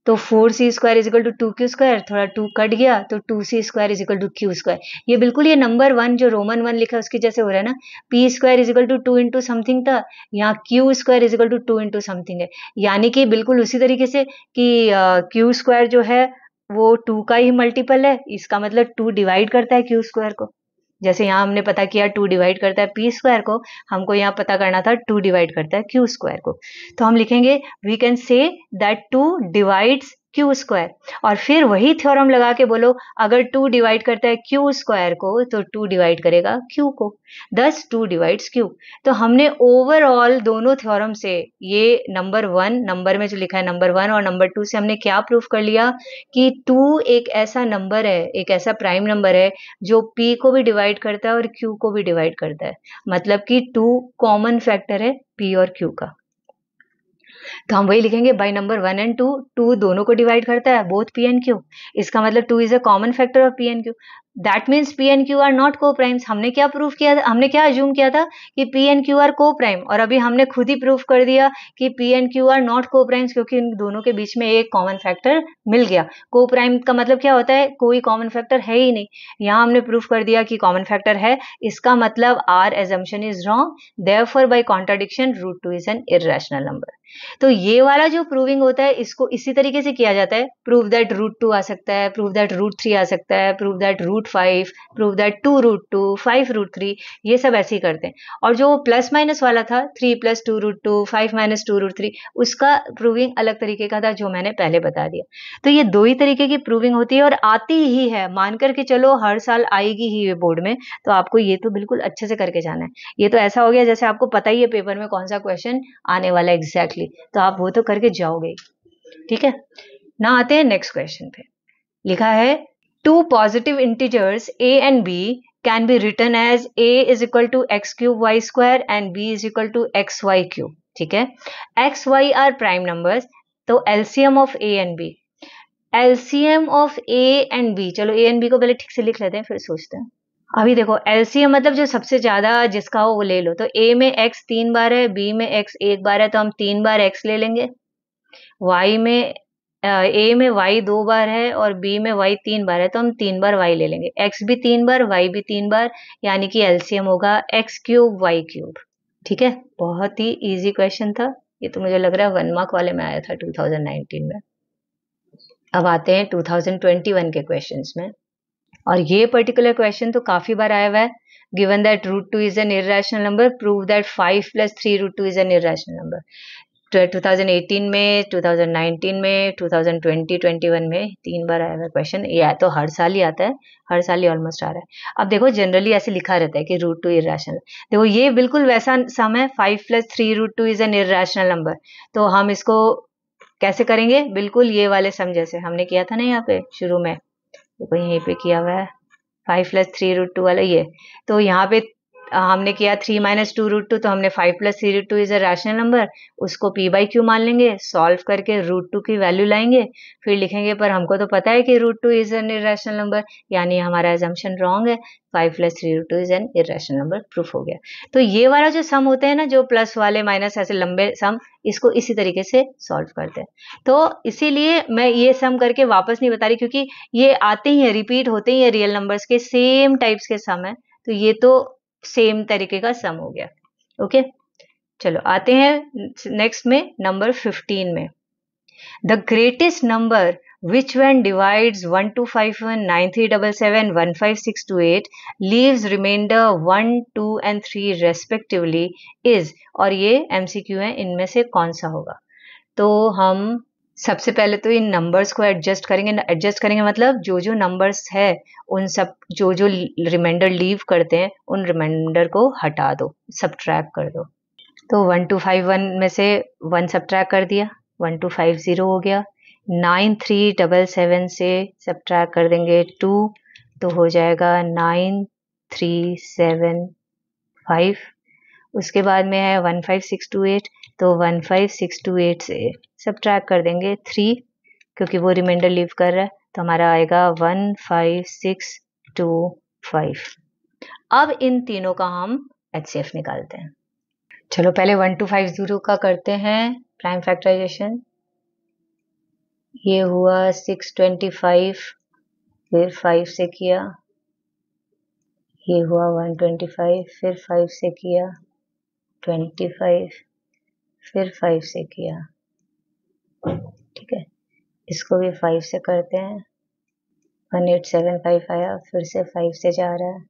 तो 4c square is equal to 2q square, थोड़ा 2 कट गया तो 2c square is equal to q square. ये बिल्कुल ये नंबर 1 जो रोमन 1 लिखा है उसके जैसे हो रहा है ना, p square is equal to 2 into something था, यहाँ q square is equal to 2 into something है, यानी कि बिल्कुल उसी तरीके से कि q स्क्वायर जो है वो 2 का ही मल्टीपल है, इसका मतलब 2 डिवाइड करता है q स्क्वायर को। जैसे यहाँ हमने पता किया 2 डिवाइड करता है p स्क्वायर को, हमको यहाँ पता करना था 2 डिवाइड करता है q स्क्वायर को। तो हम लिखेंगे we can say that 2 divides q square, और फिर वही थ्योरम लगा के बोलो अगर 2 डिवाइड करता है q स्क्वायर को तो 2 डिवाइड करेगा q को, दस 2 डिवाइड्स q। तो हमने ओवरऑल दोनों थ्योरम से, ये नंबर 1 नंबर में जो लिखा है नंबर 1 और नंबर 2 से हमने क्या प्रूफ कर लिया कि 2 एक ऐसा नंबर है, एक ऐसा प्राइम नंबर है जो p को भी डिवाइड करता है और q को भी डिवाइड करता है, मतलब कि 2 कॉमन फैक्टर है p और q का। तो हम वही लिखेंगे बाय नंबर 1 एंड 2, 2 दोनों को डिवाइड करता है बोथ p एंड q, इसका मतलब 2 is a common factor of p and q। That means p and q are not coprimes. हमने क्या प्रूफ किया था, हमने क्या अज्यूम किया था कि p एंड q आर को प्राइम, और अभी हमने खुद ही प्रूफ कर दिया कि p and q are not coprimes, क्योंकि इन दोनों के बीच में एक कॉमन फैक्टर मिल गया। को प्राइम का मतलब क्या होता है, कोई कॉमन फैक्टर है ही नहीं। यहाँ हमने प्रूफ कर दिया कि कॉमन फैक्टर है, इसका मतलब our assumption is wrong, therefore by contradiction √2 is an irrational number. तो ये वाला जो प्रूविंग होता है इसको इसी तरीके से किया जाता है, प्रूव दैट √2 आ सकता है, प्रूव दैट √3 आ सकता है, प्रूव दैट √5, प्रूव दैट 2 √2, 5 √3, ये सब ऐसे ही करते हैं। और जो प्लस माइनस वाला था 3 + 2 √2, 5 - 2 √3, उसका प्रूविंग अलग तरीके का था जो मैंने पहले बता दिया। तो ये दो ही तरीके की प्रूविंग होती है और आती ही है, मान करके चलो हर साल आएगी ही ये बोर्ड में, तो आपको ये तो बिल्कुल अच्छे से करके जाना है। ये तो ऐसा हो गया जैसे आपको पता ही है पेपर में कौन सा क्वेश्चन आने वाला है एग्जैक्टली, तो आप वो तो करके जाओगे। ठीक है, ना आते हैं नेक्स्ट क्वेश्चन पे। लिखा है 2 positive integers a and b can be written as a is equal to x cube y square and b is equal to x y cube। ठीक है, x y are prime numbers, तो LCM of a and b, LCM of a and b, चलो a and b को पहले ठीक से लिख लेते हैं फिर सोचते हैं। अभी देखो LCM मतलब जो सबसे ज्यादा जिसका हो वो ले लो, तो a में x 3 बार है, b में x 1 बार है, तो हम 3 बार x ले लेंगे। y में a में y 2 बार है और b में y 3 बार है, तो हम 3 बार y ले लेंगे। x भी 3 बार, y भी 3 बार, यानी कि LCM होगा x क्यूब y क्यूब। ठीक है, बहुत ही इजी क्वेश्चन था ये, तो मुझे लग रहा है 1 मार्क वाले में आया था 2019 में। अब आते हैं 2021 के क्वेश्चंस में। और ये पर्टिकुलर क्वेश्चन तो काफी बार आया हुआ है। Given that √2 is an irrational number, prove that 5 + 3 √2 is an irrational number. 2018 में, 2019 में, 2020-21 में 3 बार आया हुआ क्वेश्चन। ये तो हर साल ही आता है, हर साल ही ऑलमोस्ट आ रहा है। अब देखो जनरली ऐसे लिखा रहता है कि √2 इर्रेशनल। देखो ये बिल्कुल वैसा सम है, 5 + 3 √2 इज एन इर्रेशनल नंबर। तो हम इसको कैसे करेंगे? बिल्कुल ये वाले सम जैसे हमने किया था ना यहाँ पे शुरू में, देखो यहीं पे किया हुआ है 5 + 3 √2 वाला ये। तो यहाँ पे हमने किया 3 - 2 √2, तो हमने 5 + 3 √2 इज अ रैशनल नंबर, उसको p/q मान लेंगे, सॉल्व करके √2 की वैल्यू लाएंगे, फिर लिखेंगे पर हमको तो पता है कि √2 इज एन इर्रेशनल नंबर, यानी हमारा एजम्पशन रॉन्ग है, 5 + 3 √2 is an irrational number, proof हो गया। तो ये वाला जो सम होते हैं ना, जो प्लस वाले माइनस ऐसे लंबे सम, इसको इसी तरीके से सॉल्व करते हैं। तो इसीलिए मैं ये सम करके वापस नहीं बता रही, क्योंकि ये आते ही है, रिपीट होते ही है, रियल नंबर्स के सेम टाइप्स के सम है, तो ये तो सेम तरीके का सम हो गया। ओके, चलो आते हैं नेक्स्ट में, नंबर 15 में। The greatest number which when divides 1251, 9377, 15628 leaves remainder 1, 2 and 3 respectively is, और ये MCQ है, इनमें से कौन सा होगा? तो हम सबसे पहले तो इन नंबर्स को एडजस्ट करेंगे। एडजस्ट करेंगे मतलब जो जो नंबर्स है उन सब, जो जो रिमाइंडर लीव करते हैं उन रिमाइंडर को हटा दो, सबट्रैक्ट कर दो। तो 1251 में से 1 सबट्रैक्ट कर दिया, 1250 हो गया। 9377 से सबट्रैक्ट कर देंगे 2, तो हो जाएगा 9375। उसके बाद में है 15628, तो 15628 से सबट्रैक्ट कर देंगे 3, क्योंकि वो रिमाइंडर लीव कर रहा है, तो हमारा आएगा 15625। अब इन तीनों का हम HCF निकालते हैं। चलो पहले 1250 का करते हैं प्राइम फैक्टराइजेशन। ये हुआ 625, फिर 5 से किया, ये हुआ 125, फिर 5 से किया, 25, फिर 5 से किया। ठीक है, इसको भी 5 से करते हैं, 1875 आया, फिर से 5 से जा रहा है,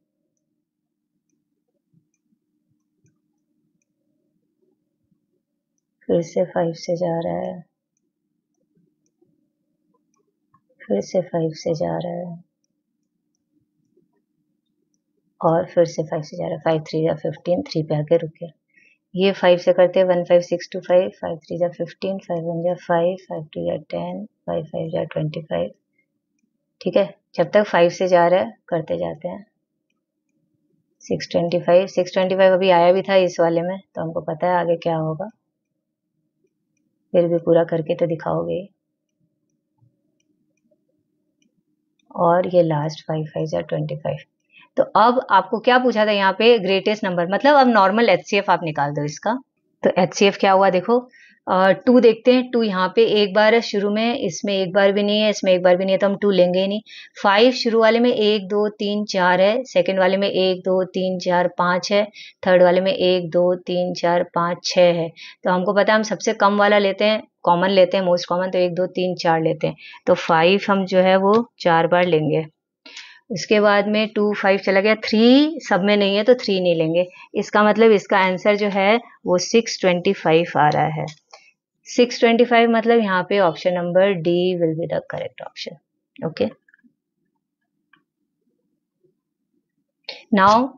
फिर से 5 से जा रहा है, फिर से 5 से जा रहा है, और फिर से 5 से जा रहा है। 5 3 या 15, 3 पे आके रुक गया। ये 5 से करते हैं 15625, 5 3 या 15, 5 1 या 5, 5 2 या 10, 5 5 या 25। ठीक है, जब तक 5 से जा रहा है करते जाते हैं। 625 अभी आया भी था इस वाले में, तो हमको पता है आगे क्या होगा, फिर भी पूरा करके तो दिखाओगे। और ये लास्ट 5 5 या 25। तो अब आपको क्या पूछा था यहाँ पे? ग्रेटेस्ट नंबर, मतलब अब नॉर्मल HCF आप निकाल दो इसका। तो HCF क्या हुआ देखो, 2 देखते हैं। 2 यहाँ पे एक बार है शुरू में, इसमें एक बार भी नहीं है, इसमें एक बार भी नहीं है, तो हम 2 लेंगे ही नहीं। 5 शुरू वाले में 1 2 3 4 है, सेकंड वाले में 1 2 3 4 5 है, थर्ड वाले में 1 2 3 4 5 6 है। तो हमको पता है हम सबसे कम वाला लेते हैं, कॉमन लेते हैं, मोस्ट कॉमन, तो 1 2 3 4 लेते हैं। तो 5 हम जो है वो 4 बार लेंगे। उसके बाद में 2 5 चला गया, 3 सब में नहीं है तो 3 नहीं लेंगे। इसका मतलब इसका आंसर जो है वो 625 आ रहा है। 625 मतलब यहाँ पे option number D will be the correct option. Okay, now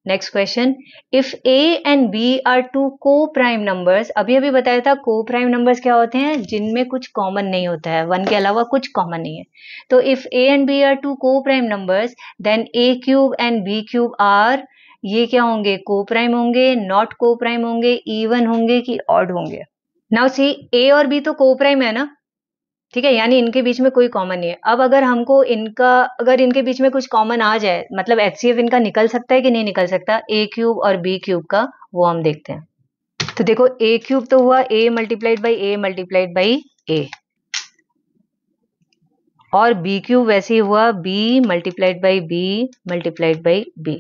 next question, if a and B are 2 coprime numbers. अभी अभी बताया था को प्राइम नंबर्स क्या होते हैं, जिनमें कुछ कॉमन नहीं होता है, 1 के अलावा कुछ कॉमन नहीं है। तो if a and B are 2 coprime numbers, then A³ and B³ are, ये क्या होंगे? को प्राइम होंगे, नॉट को प्राइम होंगे, इवन होंगे कि ऑड होंगे? नाउ सी, ए और बी तो को प्राइम है ना, ठीक है, यानी इनके बीच में कोई कॉमन नहीं है। अब अगर हमको इनका, अगर इनके बीच में कुछ कॉमन आ जाए, मतलब HCF इनका निकल सकता है कि नहीं निकल सकता, A³ और B³ का, वो हम देखते हैं। तो देखो A³ तो हुआ A multiplied by A multiplied by A, और B³ वैसे ही हुआ B multiplied by B multiplied by B।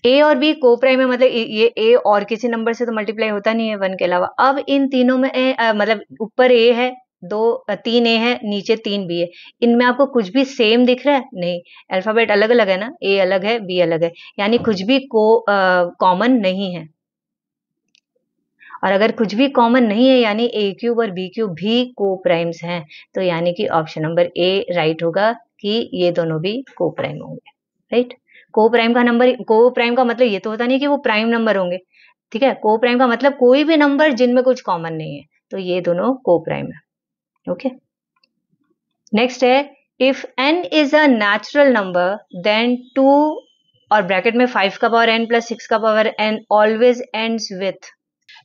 A और B को प्राइम है, मतलब ये A और किसी नंबर से तो मल्टीप्लाई होता नहीं है 1 के अलावा। अब इन तीनों में मतलब ऊपर A है, तीन ए है, नीचे तीन बी है, इनमें आपको कुछ भी सेम दिख रहा है? नहीं, अल्फाबेट अलग अलग है ना, ए अलग है, बी अलग है, यानी कुछ भी कॉमन नहीं है। और अगर कुछ भी कॉमन नहीं है यानी ए क्यूब और बी क्यूब भी को प्राइम्स हैं, तो यानी कि ऑप्शन नंबर ए राइट होगा कि ये दोनों भी को प्राइम होंगे, राइट। को प्राइम का मतलब ये तो होता नहीं कि वो प्राइम नंबर होंगे, ठीक है। को प्राइम का मतलब कोई भी नंबर जिनमें कुछ कॉमन नहीं है, तो ये दोनों को प्राइम है। ओके, नेक्स्ट है, if n is a natural number then 2 और ब्रैकेट में 5 का पावर n प्लस 6 का power n always ends with.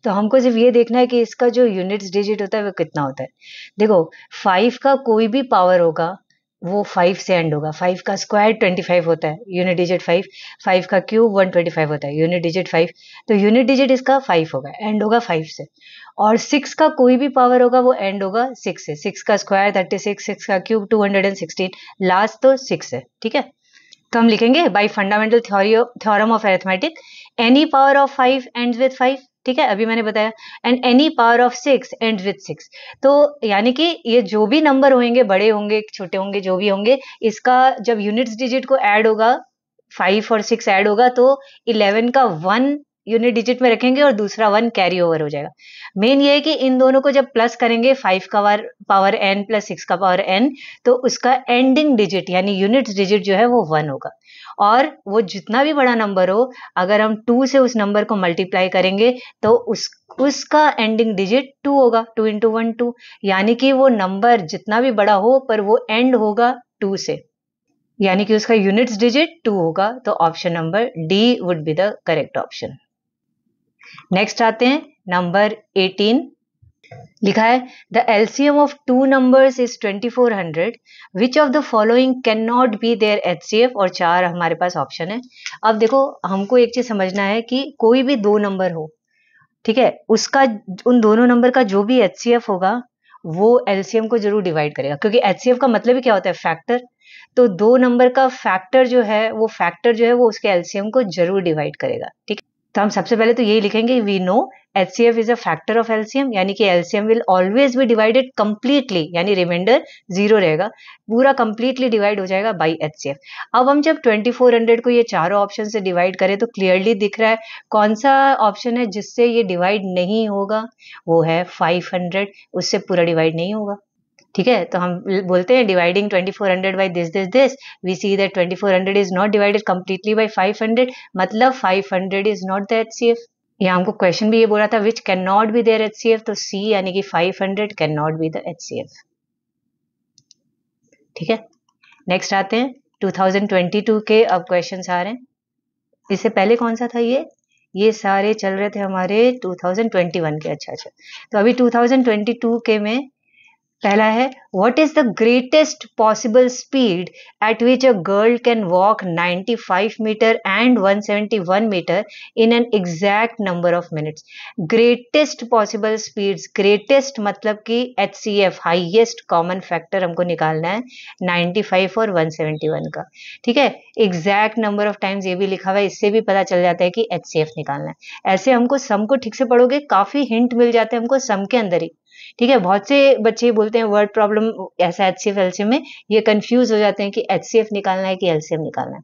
तो हमको सिर्फ ये देखना है कि इसका जो यूनिट्स डिजिट होता है वो कितना होता है। देखो 5 का कोई भी पावर होगा वो 5 से एंड होगा। 5 का स्क्वायर 25 होता है, यूनिट डिजिट 5। 5 का क्यूब 125 होता है, यूनिट डिजिट 5। तो यूनिट डिजिट इसका 5 होगा, एंड होगा 5 से। और 6 का कोई भी पावर होगा वो एंड होगा 6 से। 6 का स्क्वायर 36, 6 का क्यूब 216, लास्ट तो 6 है, ठीक है। तो हम लिखेंगे bye fundamental theorem of arithmetic, any power of 5 ends with 5, ठीक है, अभी मैंने बताया। And any power of 6 ends with 6। तो यानी कि ये जो भी नंबर होंगे, बड़े होंगे छोटे होंगे जो भी होंगे, इसका जब यूनिट्स डिजिट को ऐड होगा, 5 और 6 ऐड होगा, तो 11 का 1 यूनिट डिजिट में रखेंगे और दूसरा 1 कैरी ओवर हो जाएगा। मेन ये है कि इन दोनों को जब प्लस करेंगे 5 का पावर n प्लस 6 का पावर n, तो उसका एंडिंग डिजिट यानी यूनिट डिजिट जो है वो 1 होगा। और वो जितना भी बड़ा नंबर हो, अगर हम 2 से उस नंबर को मल्टीप्लाई करेंगे तो उसका एंडिंग डिजिट 2 होगा। 2 इंटू 1 2, यानी कि वो नंबर जितना भी बड़ा हो पर वो एंड होगा 2 से, यानी कि उसका यूनिट्स डिजिट 2 होगा। तो option number D would be the correct option. Next आते हैं नंबर 18। लिखा है the LCM of two numbers is 2400, which of the following can not be there HCF. और 4 हमारे पास ऑप्शन है। अब देखो हमको एक चीज समझना है कि कोई भी दो नंबर हो, ठीक है, उसका उन दोनों नंबर का जो भी एचसीएफ होगा वो एलसीएम को जरूर डिवाइड करेगा, क्योंकि एचसीएफ का मतलब ही क्या होता है, फैक्टर। तो दो नंबर का फैक्टर जो है वो उसके एलसीएम को जरूर डिवाइड करेगा, ठीक है। तो हम सबसे पहले तो यही लिखेंगे, we know HCF is a factor of LCM, यानी कि LCM will always be divided completely, यानी रिमाइंडर 0 रहेगा, पूरा कंप्लीटली डिवाइड हो जाएगा बाय HCF। अब हम जब 2400 को ये चारों ऑप्शन से डिवाइड करें तो क्लियरली दिख रहा है कौन सा ऑप्शन है जिससे ये डिवाइड नहीं होगा, वो है 500, उससे पूरा डिवाइड नहीं होगा, ठीक है। तो हम बोलते हैं dividing 2400 by this, we see that 2400 is not divided completely by 500, मतलब 500 इज नॉट द एचसीएफ। यहाँ हमको क्वेश्चन भी ये बोला था which can not be there HCF, तो सी यानी कि 500 can not be the HCF, ठीक है। नेक्स्ट आते हैं 2022 के अब क्वेश्चन आ रहे हैं। इससे पहले कौन सा था ये सारे चल रहे थे हमारे 2021 के। अच्छा, तो अभी 2022 के में पहला है, what is the greatest possible speed at which a girl can walk 95 metre and 171 metre in an exact number of minutes. Greatest possible speeds, greatest मतलब कि HCF हाईएस्ट कॉमन फैक्टर हमको निकालना है 95 और 171 का, ठीक है। एग्जैक्ट नंबर ऑफ टाइम्स ये भी लिखा हुआ है, इससे भी पता चल जाता है कि HCF निकालना है। ऐसे हमको सम को ठीक से पढ़ोगे काफी हिंट मिल जाते हैं हमको सम के अंदर ही, ठीक है। बहुत से बच्चे बोलते हैं वर्ड प्रॉब्लम ऐसा HCF LCM में, ये कंफ्यूज हो जाते हैं कि HCF निकालना है कि LCM निकालना है।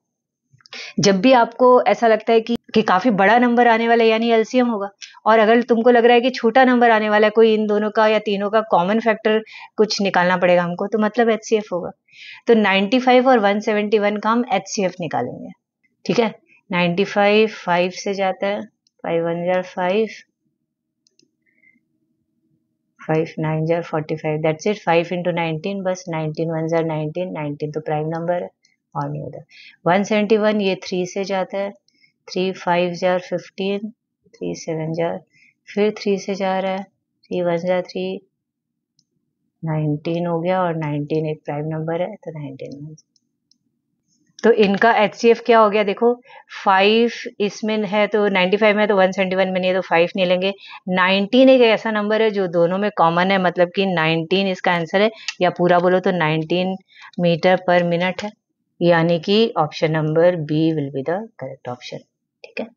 जब भी आपको ऐसा लगता है कि काफी बड़ा नंबर आने वाला है यानी LCM होगा, और अगर तुमको लग रहा है कि छोटा नंबर आने वाला है, कोई इन दोनों का या तीनों का कॉमन फैक्टर कुछ निकालना पड़ेगा हमको, तो मतलब HCF होगा। तो 95 और 171 का हम HCF निकालेंगे, ठीक है। 95 5 से जाता है, 5 1 jar 5, 5 9 jar 45, that's it. 5 into 19, बस 19 1 जार 19, 19 तो प्राइम नंबर है और नहीं होता। 171 ये 3 से जाता है, 3 5 जार 15, 3 7 जार, फिर 3 से जा रहा है, 3 1 जार 3, 19 हो गया, और 19 एक प्राइम नंबर है तो 19। तो इनका HCF क्या हो गया, देखो 5 इसमें है तो 95 में, तो 171 में नहीं है तो 5 नहीं लेंगे। 19 एक ऐसा नंबर है जो दोनों में कॉमन है, मतलब कि 19 इसका आंसर है, या पूरा बोलो तो 19 मीटर पर मिनट है, यानी कि option number B will be the correct option, ठीक है।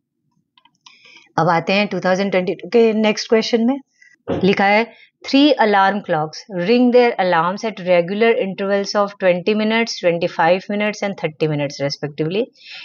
अब आते हैं 2022 के नेक्स्ट क्वेश्चन में। लिखा है Three alarm clocks ring their alarms at regular intervals of 20 minutes, 25 minutes and 30 minutes respectively.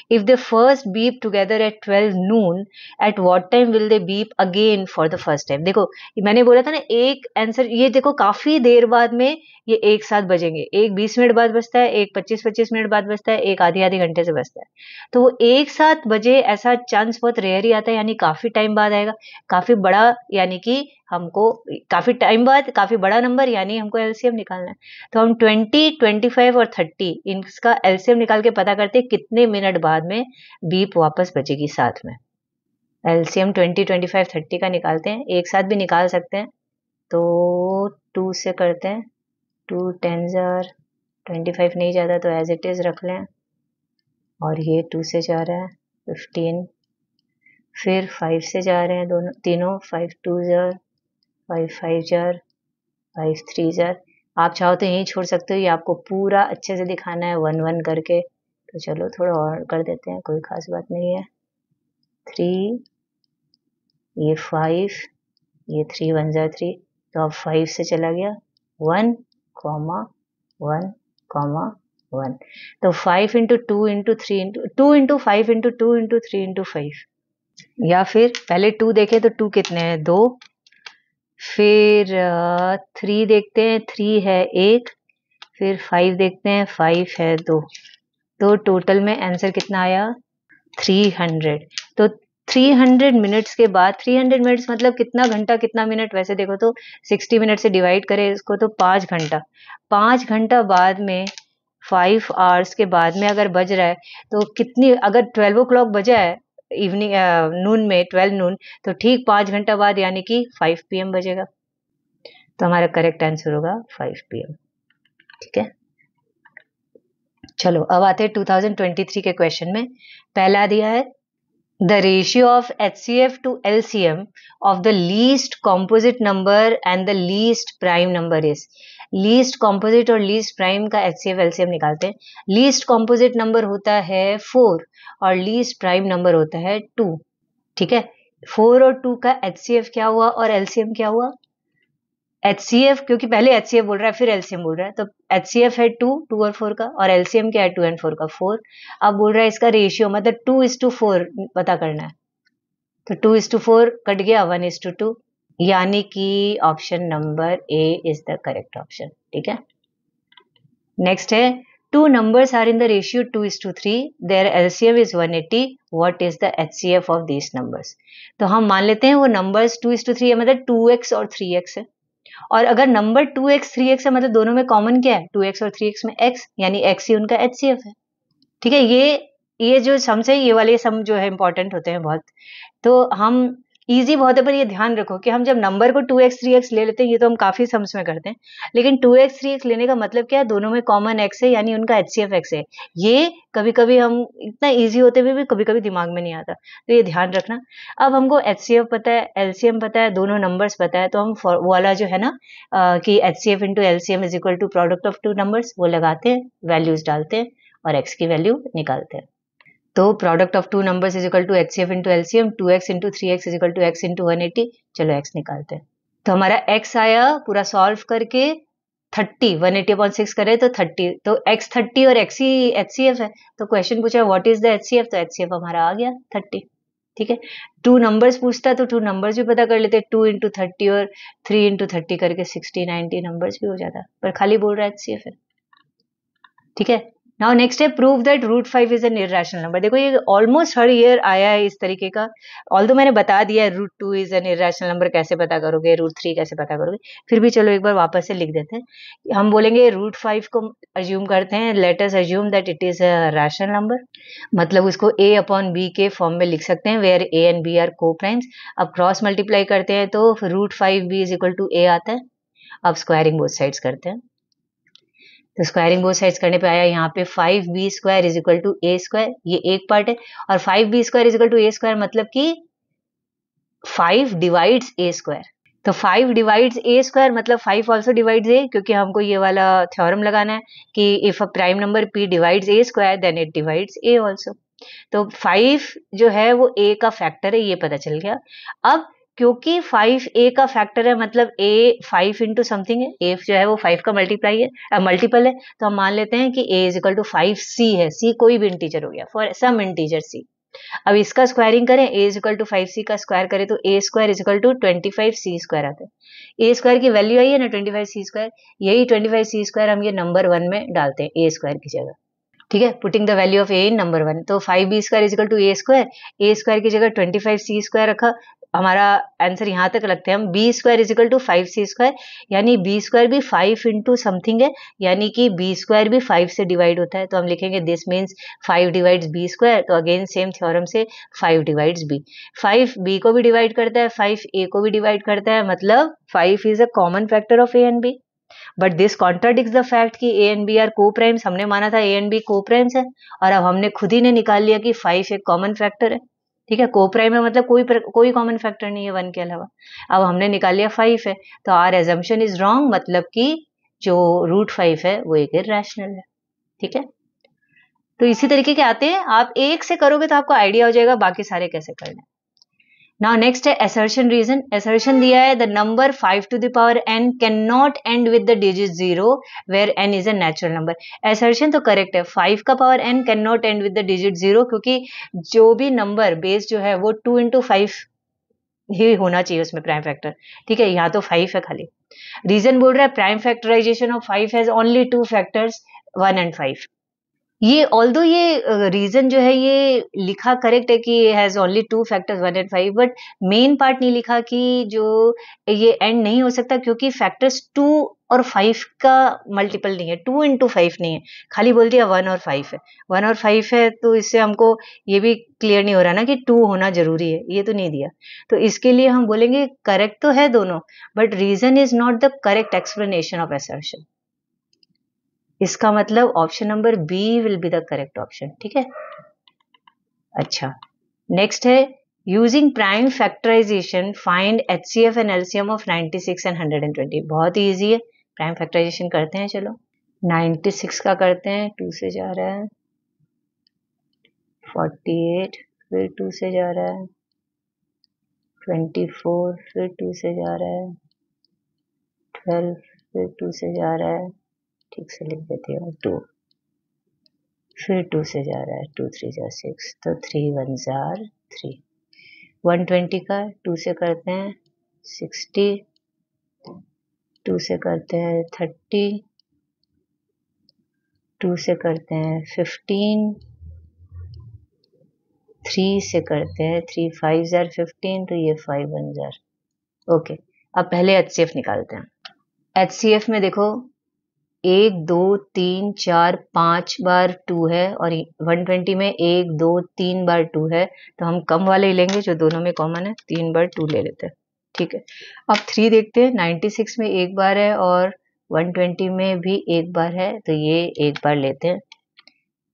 If they first beep together at 12 noon, at what time will they beep again for the first time? देखो मैंने बोला था ना एक answer, ये देखो काफी देर बाद में ये एक साथ बजेंगे, एक 20 मिनट बाद बजता है, एक 25-25 मिनट बाद बजता है, एक आधी घंटे से बजता है। तो वो एक साथ बजे ऐसा चांस बहुत रेयर ही आता है, यानी काफी टाइम बाद आएगा, काफी बड़ा, यानी कि हमको काफी टाइम बाद काफी बड़ा नंबर, यानी हमको एलसीएम निकालना है। तो हम 20, 25 और 30 इनका एलसीएम निकाल के पता करते हैं कितने मिनट बाद में बीप वापस बजेगी साथ में। एलसीएम 20, 25, 30 का निकालते हैं, एक साथ भी निकाल सकते हैं। तो 2 से करते हैं, 2 10 25 नहीं जाता तो एज इट इज रख लें, और ये 2 से जा रहा है 15, फिर 5 से जा रहे हैं दोनों तीनों, 5 2 5 5 5 3 आप चाहो तो यहीं छोड़ सकते हो, ये आपको पूरा अच्छे से दिखाना है 1 1 करके। तो चलो थोड़ा और कर देते हैं, कोई खास बात नहीं है। 3, ये 5, ये 3 1 3, तो अब 5 से चला गया 1, 1, 1। तो 5 into 2 into 3 into 2 into 5 into 2 into 3 into 5, या फिर पहले 2 देखें तो 2 कितने हैं 2, फिर 3 देखते हैं 3 है 1, फिर 5 देखते हैं 5 है 2, तो टोटल में आंसर कितना आया 300। तो 300 मिनट्स के बाद, 300 मिनट्स मतलब कितना घंटा कितना मिनट, वैसे देखो तो 60 मिनट से डिवाइड करें इसको तो 5 घंटा, 5 घंटा बाद में 5 आवर्स के बाद में अगर बज रहा है तो कितनी, अगर 12 ओ क्लॉक बजा है इवनिंग नून में 12 नून, तो ठीक 5 घंटा बाद यानी कि 5 PM बजेगा। तो हमारा करेक्ट आंसर होगा 5 PM। ठीक है, चलो अब आते हैं 2023 के क्वेश्चन में। पहला दिया है the ratio of HCF to LCM of the least composite number and the least prime number is। Least composite और लीस्ट प्राइम का HCF LCM निकालते हैं। लीस्ट कॉम्पोजिट नंबर होता है 4 और लीस्ट प्राइम नंबर होता है 2। ठीक है, 4 और 2 का HCF क्या हुआ और LCM क्या हुआ? HCF, क्योंकि पहले HCF बोल रहा है फिर LCM बोल रहा है, तो HCF है 2 और 4 का, और LCM क्या है 2 और 4 का 4। अब बोल रहा है इसका रेशियो मतलब 2:4 पता करना है, तो 2:4 कट गया 1:2, यानी कि option number A is the correct option. ठीक है, नेक्स्ट है two numbers are in the ratio 2:3, their LCM is 180, what is the HCF of these numbers? तो हम मान लेते हैं वो numbers 2:3 है, मतलब 2x और 3x है, और अगर नंबर 2x 3x है मतलब दोनों में कॉमन क्या है 2x और 3x में x, यानी x ही उनका HCF है। ठीक है, ये जो सम्स है, ये वाले सम जो है इंपॉर्टेंट होते हैं बहुत, तो हम इजी बहुत है, पर ये ध्यान रखो कि हम जब नंबर को 2x 3x ले लेते हैं, ये तो हम काफी सम्स में करते हैं, लेकिन 2x 3x लेने का मतलब क्या है, दोनों में कॉमन x है, यानी उनका HCF x है। ये कभी कभी हम इतना इजी होते हुए भी कभी कभी दिमाग में नहीं आता, तो ये ध्यान रखना। अब हमको HCF पता है, LCM पता है, दोनों नंबर्स पता है, तो हम वो वाला जो है ना कि HCF into LCM is equal to product of two numbers, वो लगाते हैं, वैल्यूज डालते हैं और x की वैल्यू निकालते हैं। तो product of two numbers is equal to HCF into LCM, 2x into 3x is equal to x into 180। चलो x निकालते हैं, तो हमारा x आया पूरा सॉल्व करके 30, 180/6 करे तो 30, तो x 30 और x ही HCF है, तो क्वेश्चन पूछा व्हाट इज द HCF, तो HCF हमारा आ गया 30। ठीक है, 2 नंबर्स पूछता तो 2 नंबर्स भी पता कर लेते, 2 इंटू 30 और 3 इंटू 30 करके 60 90 नंबर्स भी हो जाता, पर खाली बोल रहा है HCF है। ठीक है, नाउ नेक्स्ट है prove that √5 is an irrational number. देखो ये ऑलमोस्ट हर ईयर आया है इस तरीके का, ऑल्दो मैंने बता दिया है √2 इज एन इर्रेशनल नंबर कैसे पता करोगे, √3 कैसे पता करोगे, फिर भी चलो एक बार वापस से लिख देते हैं। हम बोलेंगे √5 को अज्यूम करते हैं, let us assume that it is a rational number, मतलब उसको a/b के फॉर्म में लिख सकते हैं, where a and b are coprimes. अब क्रॉस मल्टीप्लाई करते हैं तो √5b is equal to a आता है। अब स्क्वायरिंग बोथ साइड्स करते हैं, तो स्क्वायरिंग बोथ साइड्स करने पे आया यहाँ पे 5b² is equal to a², ये एक पार्ट है, और 5b² is equal to a² मतलब कि 5 डिवाइड्स a², तो 5 डिवाइड्स a² मतलब 5 ऑल्सो डिवाइड्स a, क्योंकि हमको ये वाला थ्योरम लगाना है कि if a prime number p divides a² then it divides a also. तो 5 जो है वो a का फैक्टर है, ये पता चल गया। अब क्योंकि 5 a का फैक्टर है, मतलब a 5 इंटू समथिंग है, a जो है वो 5 का मल्टीप्लाई है, मल्टीपल है, तो हम मान लेते हैं कि a is equal to 5c है, c कोई भी इंटीजर हो गया, फॉर सम इंटीजर c। अब इसका स्क्वायरिंग करें, a is equal to 5c का स्क्वायर करें तो a square is equal to 25c square आता है। a स्क्वायर की वैल्यू आई है ना 25c स्क्वायर, यही 25c स्क्वायर हम ये नंबर 1 में डालते हैं a स्क्वायर की जगह। ठीक है, putting the value of a in number 1, तो 5b square is equal to a square की जगह 25c स्क्वायर रखा। हमारा आंसर यहाँ तक लगते हैं हम, b square is equal to 5c square, यानी b स्क्वायर भी 5 इंटू समथिंग है, यानी कि b स्क्वायर भी 5 से डिवाइड होता है, तो हम लिखेंगे this means 5 divides b square, तो अगेन सेम थ्योरम से 5 डिवाइड्स b, 5 b को भी डिवाइड करता है, 5 a को भी डिवाइड करता है, मतलब 5 is a common factor of a and b। But this contradicts the fact कि A and B are coprimes, हमने माना था A and B coprimes है, और अब हमने खुद ही ने निकाल लिया कि 5 एक कॉमन फैक्टर है। ठीक है, को प्राइम है मतलब कोई कॉमन फैक्टर नहीं है 1 के अलावा। अब हमने निकाल लिया 5 है, तो आर एजम्पशन इज रॉन्ग, मतलब कि जो √5 है वो एक इरैशनल है। ठीक है, तो इसी तरीके के आते हैं, आप एक से करोगे तो आपको आइडिया हो जाएगा बाकी सारे कैसे करने। नाउ नेक्स्ट है assertion रीजन। assertion दिया है the number 5 to the power n can not end with the digit 0 where n is a natural number. assertion तो करेक्ट है, 5 का power n can not end with the digit 0, क्योंकि जो भी number base जो है वो 2 into 5 ही होना चाहिए उसमें प्राइम फैक्टर। ठीक है, यहाँ तो 5 है खाली। रीजन बोल रहा है prime factorisation of 5 has only 2 factors 1 and 5। ये ऑल्दो ये रीजन जो है ये लिखा करेक्ट है कि has only 2 factors 1 and 5, but main part नहीं लिखा कि जो ये एंड नहीं हो सकता, क्योंकि फैक्टर्स 2 और 5 का मल्टीपल नहीं है, 2 into 5 नहीं है, खाली बोल दिया 1 और 5 है। 1 और 5 है तो इससे हमको ये भी क्लियर नहीं हो रहा ना कि 2 होना जरूरी है, ये तो नहीं दिया। तो इसके लिए हम बोलेंगे करेक्ट तो है दोनों, but reason is not the correct explanation of assertion. इसका मतलब option number B will be the correct option. ठीक है, अच्छा नेक्स्ट है using prime factorisation find HCF and LCM of 96 and 120। बहुत ही ईजी है, प्राइम फैक्टराइजेशन करते हैं। चलो 96 का करते हैं, 2 से जा रहा है, 48 फिर 2 से जा रहा है, 24 फिर 2 से जा रहा है, 12 फिर 2 से जा रहा है, ठीक से लिख देती हूँ 2, फिर 2 से जा रहा है, 2 3 जा 6, तो 3 1 जार 3। 120 का 2 से करते हैं 60, 2 से करते हैं 30, 2 से करते हैं 15, 3 से करते हैं 3 5 जार 15, तो ये 5 1 जार। ओके, अब पहले HCF निकालते हैं। HCF में देखो 1 2 3 4 5 बार 2 है, और 120 में 1 2 3 बार 2 है, तो हम कम वाले ही लेंगे जो दोनों में कॉमन है, 3 बार 2 ले लेते हैं। ठीक है, अब 3 देखते हैं, 96 में 1 बार है और 120 में भी 1 बार है, तो ये 1 बार लेते हैं।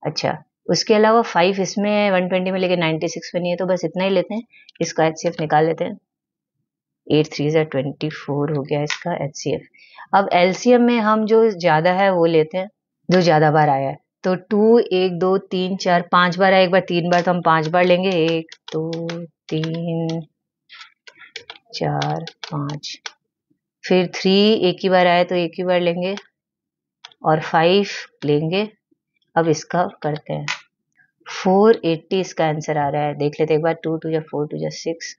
अच्छा, उसके अलावा 5 इसमें है 120 में, लेकिन 96 में नहीं है, तो बस इतना ही लेते हैं। इसका HCF निकाल लेते हैं, 8 3 ज़ा 24 हो गया इसका HCF। अब LCM में हम जो ज्यादा है वो लेते हैं, जो ज्यादा बार आया है, तो 2 1 2 3 4 5 बार आया, एक बार 3 बार, तो हम 5 बार लेंगे, 1 2 3 4 5। फिर 3 एक ही बार आया तो एक ही बार लेंगे, और 5 लेंगे। अब इसका करते हैं, 480 इसका आंसर आ रहा है, देख लेते एक बार। 2 2 4 2 6,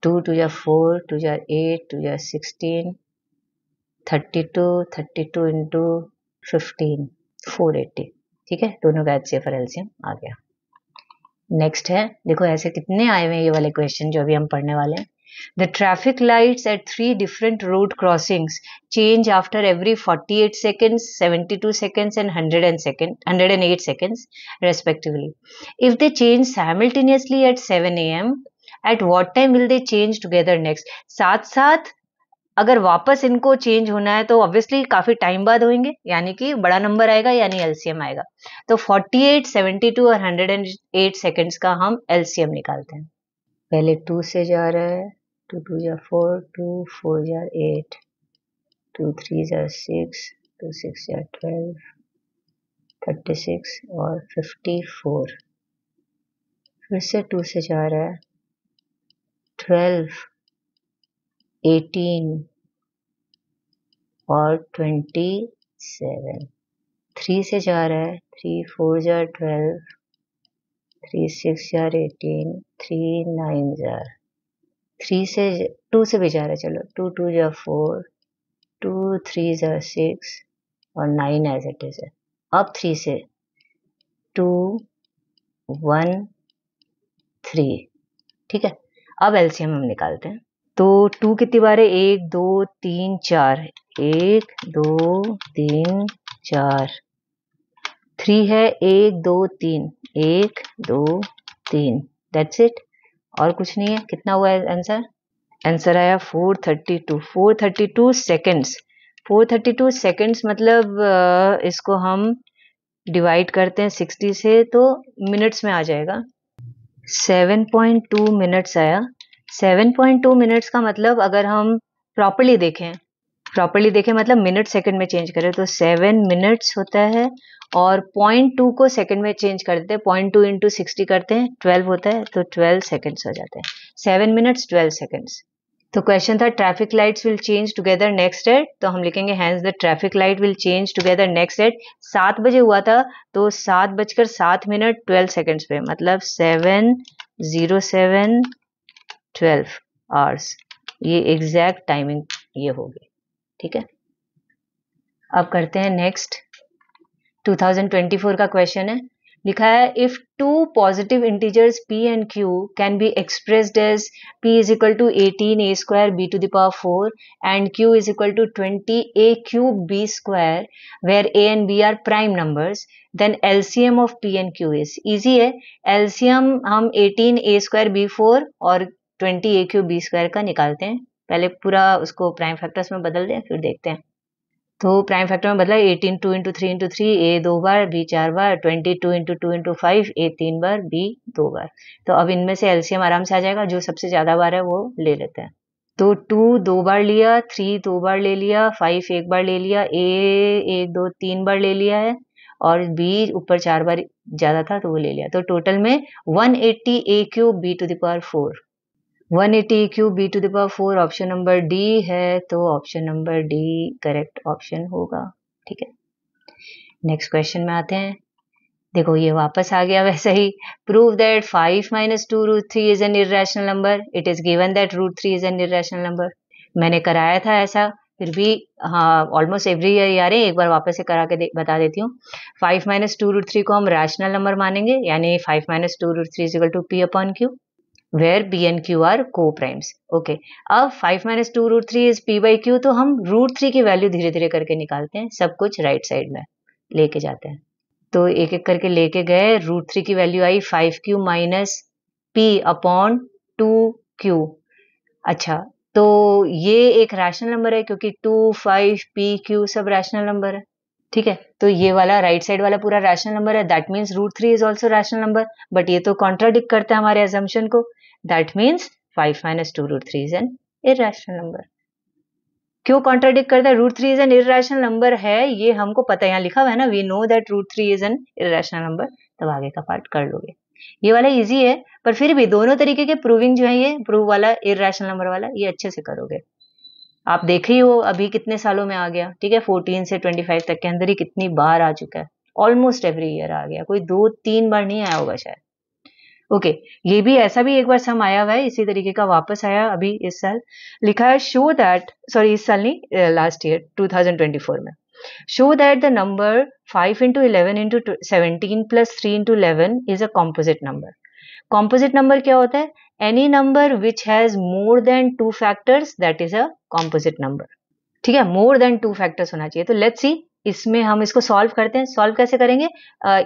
2 2 4 2 8 2 16, 32 32 इंटू 15, 480। ठीक है, दोनों का HCF और LCM आ गया। नेक्स्ट है, देखो ऐसे कितने आए हुए हैं ये वाले क्वेश्चन जो अभी हम पढ़ने वाले हैं। The traffic lights at 3 different road crossings change after every 48 seconds, 72 seconds and 108 seconds respectively. If they change simultaneously at 7 a.m., at what time will they change together next? साथ साथ अगर वापस इनको चेंज होना है तो ऑब्वियसली काफी time बाद होंगे, यानी कि बड़ा नंबर आएगा, यानी LCM आएगा। तो 48, 72 और 108 सेकंड्स का हम LCM निकालते हैं। पहले 2 से जा रहा है, 2 2 जा 4, 2 4 जा 8, 2 3 जा 6, 2 6 जा 12, 36 और 54। फिर से 2 से जा रहा है, 12, 18 और 27। 3 से जा रहा है, 3 4 जार 12, 3 6 जार 18, 3 9 जार 3 से 2 से भी जा रहा है, चलो 2 2 जार 4, 2 3 जार 6 और 9 एज इट इज है। अब 3 से 2 1 3, ठीक है। अब एलसीएम हम निकालते हैं। तो 2 कितनी बार है, 1 2 3 4, 1 2 3 4। 3 है 1 2 3, 1 2 3, दैट्स इट, और कुछ नहीं है। कितना हुआ है आंसर? आंसर आया 432, 432 सेकेंड्स। 432 सेकेंड्स मतलब इसको हम डिवाइड करते हैं 60 से तो मिनट्स में आ जाएगा। 7.2 मिनट्स आया। 7.2 मिनट्स का मतलब अगर हम प्रॉपर्ली देखें मतलब मिनट सेकंड में चेंज करें तो 7 मिनट्स होता है, और 0.2 को सेकंड में चेंज कर देते हैं, 0.2 इंटू 60 करते हैं, 12 होता है, तो 12 सेकंड्स हो जाते हैं। 7 मिनट्स 12 सेकंड्स। तो क्वेश्चन था traffic lights will change together next at, तो हम लिखेंगे hence the traffic light will change together next at. 7 बजे हुआ था तो 7:07 12 सेकंड्स पे, मतलब 7:07 12 आवर्स, ये एग्जैक्ट टाइमिंग ये होगी, ठीक है। अब करते हैं नेक्स्ट। 2024 का क्वेश्चन है, लिखा है if two positive integers p and q can be expressed as p is equal to 18a square b to the power 4 and q is equal to 20a cube b square where a and b are prime numbers, then LCM of p and q is. Easy है, LCM हम 18a square b4 और 20a cube b square का निकालते हैं। पहले पूरा उसको prime factors में बदल दें, फिर देखते हैं। तो प्राइम फैक्टर में बदला 18 2 into 3 into 3, a 2 bar, b 4 bar, 22 into 2 into 5, a 3 bar, b 2 बार। तो अब इनमें से एलसीएम आराम से आ जाएगा, जो सबसे ज्यादा बार है वो ले लेते हैं। तो 2 2 बार लिया, 3 2 बार ले लिया, 5 1 बार ले लिया, a 1 2 3 बार ले लिया है, और b ऊपर 4 बार ज्यादा था तो वो ले लिया। तो टोटल में 180 a cube b to the power 4, 180 cube b to the power 4 option number D है, तो option number D correct option होगा, ठीक है। नेक्स्ट क्वेश्चन में आते हैं। देखो ये वापस आ गया वैसे ही। Prove that 5 minus 2 root 3 is an irrational number, it is given that root 3 is an irrational number. मैंने कराया था ऐसा, फिर भी हाँ ऑलमोस्ट एवरी ईयर यार एक बार वापस से करा के बता देती हूँ। 5 माइनस 2 रूट 3 को हम रैशनल नंबर मानेंगे, यानी 5 minus 2 root 3 is equal to p upon q, where b and q are co-primes. Okay. अब 5 minus 2 root 3 is p by q, तो हम root 3 की वैल्यू धीरे धीरे करके निकालते हैं, सब कुछ राइट साइड में लेके जाते हैं। तो एक एक करके लेके गए, रूट 3 की वैल्यू आई 5q minus p upon 2q। अच्छा, तो ये एक रैशनल नंबर है क्योंकि 2 5 p q सब रैशनल नंबर है, ठीक है। तो ये वाला राइट साइड वाला पूरा रैशनल नंबर है, that means root 3 is also rational number, but ये तो कॉन्ट्राडिक्ट करता है हमारे अजम्पशन को। That means 5 minus 2 root 3 is an irrational number. क्यों कॉन्ट्राडिक्ट करता है? Root 3 is an irrational number है, ये हमको पता है, यहाँ लिखा हुआ है ना, we know that root 3 is an irrational number, तब आगे का पार्ट कर लोगे। ये वाला इजी है, पर फिर भी दोनों तरीके के प्रूविंग जो है, ये प्रूव वाला इररेशनल नंबर वाला, ये अच्छे से करोगे। आप देखे ही हो अभी कितने सालों में आ गया, ठीक है, 14 से 25 तक के अंदर ही कितनी बार आ चुका है, ऑलमोस्ट एवरी ईयर आ गया, कोई 2-3 बार नहीं आया होगा शायद। ओके, ये भी ऐसा भी एक बार सम आया हुआ है इसी तरीके का, वापस आया अभी इस साल। लिखा है शो दैट, सॉरी इस साल नहीं, लास्ट ईयर 2024 में, show that the number 5 into 11 into 17 plus 3 into 11 is a composite number. Composite number क्या होता है? Any number which has more than 2 factors, that is a composite number, ठीक है। मोर than 2 factors होना चाहिए। तो लेट्स सी, इसमें हम इसको सॉल्व करते हैं। सॉल्व कैसे करेंगे?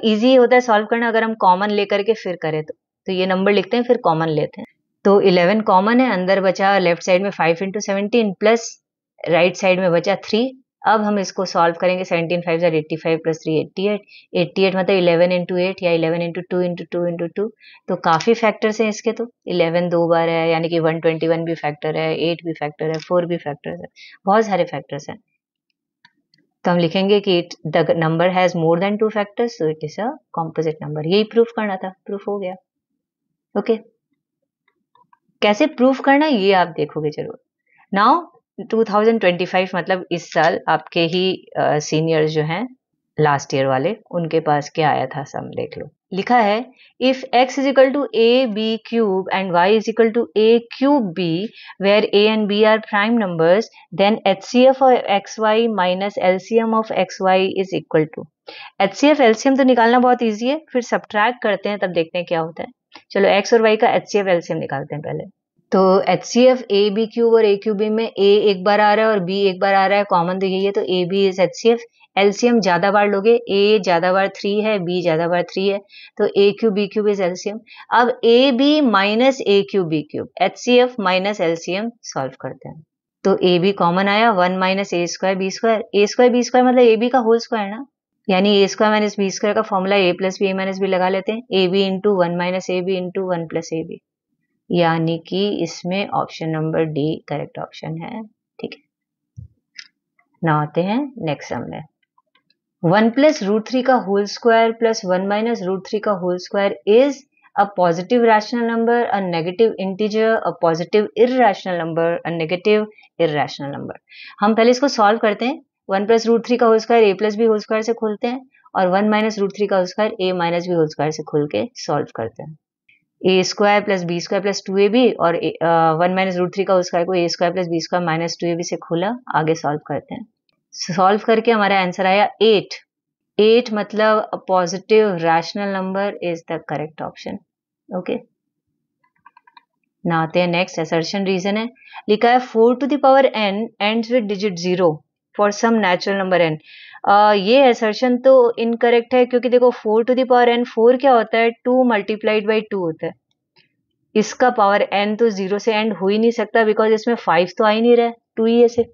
इजी होता है सॉल्व करना अगर हम कॉमन लेकर के फिर करें तो ये नंबर लिखते हैं फिर कॉमन लेते हैं। तो 11 कॉमन है, अंदर बचा लेफ्ट साइड में 5 इंटू 17 प्लस राइट साइड में बचा 3। अब हम इसको सॉल्व करेंगे, 17 5 85 प्लस 3 88, 88 मतलब 11 इंटू 8 या 11 इंटू 2 इंटू 2 इंटू 2। तो काफ़ी फैक्टर्स हैं इसके, तो 11 2 बार है, यानी कि 121 भी फैक्टर है, 8 भी फैक्टर है, 4 भी फैक्टर है, बहुत सारे फैक्टर्स हैं। तो हम लिखेंगे कि the number has more than 2 factors, so it is a composite number. यही प्रूफ करना था, प्रूफ हो गया। ओके, कैसे प्रूफ करना ये आप देखोगे जरूर। नाउ 2025 मतलब इस साल आपके ही सीनियर्स जो हैं लास्ट ईयर वाले, उनके पास क्या आया था सम देख लो। लिखा है if x is equal to a b cube and y is equal to a cube b where a and b are prime numbers then HCF of xy minus LCM of xy is equal to. HCF LCM तो निकालना बहुत easy है, फिर subtract करते हैं तब देखते हैं क्या होता है। चलो x और y का HCF LCM निकालते हैं पहले। तो HCF ए बी क्यूब और ए क्यूब बी में a एक बार आ रहा है और b एक बार आ रहा है, कॉमन तो यही है, तो a b is HCF। LCM ज्यादा बार लोगे, a ज्यादा बार 3 है, b ज्यादा बार 3 है, तो a cube b cube is LCM। अब a b minus a cube b cube, HCF minus LCM solve करते हैं। तो a b कॉमन आया, 1 minus a square b square, a square b square मतलब a b का whole square ना, यानी a square minus b square का formula a plus B minus B लगा लेते हैं, a b into 1 minus a b into 1 plus a b, यानी कि इसमें option number D correct option है। ठीक है, ना आते हैं नेक्स्ट सम में। 1 प्लस रूट 3 का whole square plus 1 minus root 3 का whole square is a positive rational number, a negative integer, a positive irrational number, a negative irrational number. हम पहले इसको सॉल्व करते हैं। 1 प्लस रूट 3 का whole square A plus B whole square से खोलते हैं और 1 माइनस रूट 3 का whole square A minus B whole square से खोल के सॉल्व करते हैं। A square plus B square plus 2ab और 1 माइनस रूट 3 का होल स्क्वायर को A square plus B square minus 2ab से खोला, आगे सॉल्व करते हैं। सॉल्व करके हमारा आंसर आया 8। 8 मतलब positive rational number is the correct option. Okay, ना आते हैं नेक्स्ट असर्शन रीजन है। लिखा है 4 to the power n ends with digit 0 for some natural number n। ये असर्शन तो इनकरेक्ट है, क्योंकि देखो 4 टू द पावर n, 4 क्या होता है 2 मल्टीप्लाइड बाई 2 होता है। इसका पावर n तो 0 से एंड हो ही नहीं सकता, बिकॉज इसमें 5 तो आ ही नहीं रहा है, 2 ही ऐसे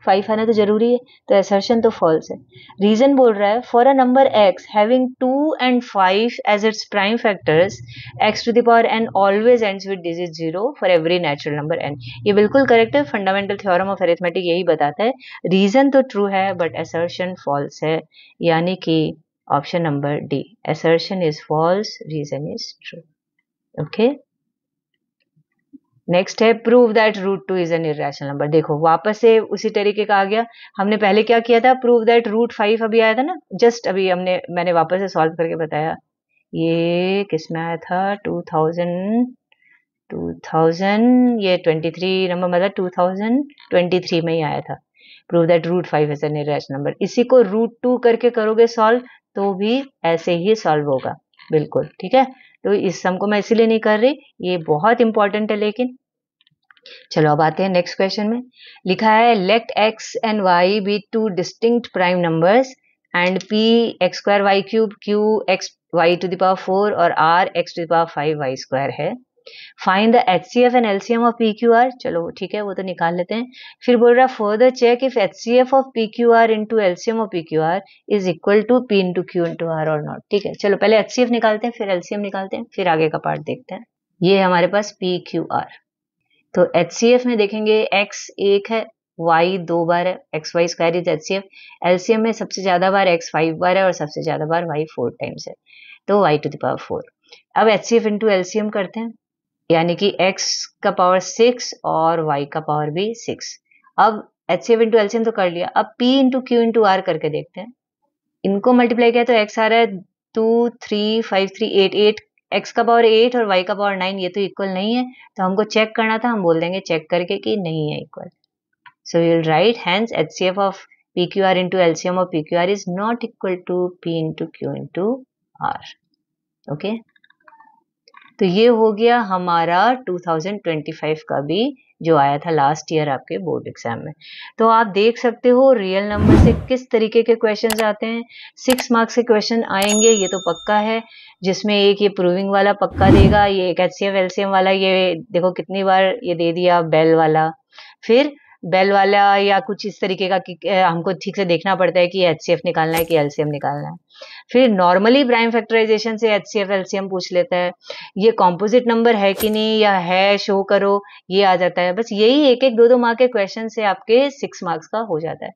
5 आना तो जरूरी है, तो असर्शन तो फॉल्स है। रीजन बोल रहा है for a number x having 2 and 5 as its prime factors x to the power n always ends with digit 0 for every natural number n। ये बिल्कुल करेक्ट है, फंडामेंटल थ्योरम ऑफ अरिथमेटिक यही बताता है। रीजन तो ट्रू है but assertion false है, यानी कि option number D, assertion is false, reason is true. Okay, next है prove that root 2 is an irrational number. देखो वापस से उसी तरीके का आ गया। हमने पहले क्या किया था, प्रूव दैट रूट 5 अभी आया था ना, जस्ट अभी मैंने वापस से सॉल्व करके बताया। ये किस में आया था, 2000 ये 23 नंबर मतलब 2023 में ही आया था। Prove that root 5 is an irrational number. इसी को रूट 2 करके करोगे सॉल्व तो भी ऐसे ही सॉल्व होगा, बिल्कुल ठीक है। तो इस सम को मैं इसीलिए नहीं कर रही, ये बहुत इंपॉर्टेंट है। लेकिन चलो अब आते हैं नेक्स्ट क्वेश्चन में। लिखा है let x and y be two distinct prime numbers and p x square y cube q x y to the power 4 और r x to the power 5 y square है। Find the HCF and LCM of PQR। चलो ठीक है, वो तो निकाल लेते हैं। फिर बोल रहा further check if HCF of PQR into LCM of PQR is equal to P into Q into R और नॉट। ठीक है, चलो पहले HCF निकालते हैं, फिर LCM निकालते हैं, फिर आगे का पार्ट देखते हैं। ये है हमारे पास PQR। तो HCF में देखेंगे x 1 है, y 2 बार है, x y square is HCF। LCM में सबसे ज्यादा बार x 5 बार है और सबसे ज्यादा बार y 4 टाइम्स है, तो y टू द पावर 4। अब HCF इंटू LCM करते हैं, यानी कि x का पावर 6 और y का पावर भी 6। अब HCF इंटू LCM तो कर लिया, अब P into Q into R करके देखते हैं। इनको मल्टीप्लाई किया तो x आ रहा है 2 3 5 3 8 8, x का पावर 8 और y का पावर 9, ये तो इक्वल नहीं है, तो हमको चेक करना था, हम बोल देंगे चेक करके कि नहीं है equal. So we will write hence HCF of PQR into LCM of PQR is not equal to P into Q into R। Okay, तो ये हो गया हमारा 2025 का भी जो आया था लास्ट ईयर आपके बोर्ड एग्जाम में। तो आप देख सकते हो रियल नंबर से किस तरीके के क्वेश्चंस आते हैं। 6 मार्क्स के क्वेश्चन आएंगे, ये तो पक्का है, जिसमें एक ये प्रूविंग वाला पक्का देगा, ये एक HCF LCM वाला, ये देखो कितनी बार ये दे दिया बेल वाला, फिर बेल वाला या कुछ इस तरीके का कि हमको ठीक से देखना पड़ता है कि HCF निकालना है कि LCM निकालना है। फिर नॉर्मली प्राइम फैक्टराइजेशन से HCF LCM पूछ लेता है, ये कॉम्पोजिट नंबर है कि नहीं या है शो करो, ये आ जाता है। बस यही एक एक 2-2 मार्क के क्वेश्चन से आपके 6 मार्क्स का हो जाता है।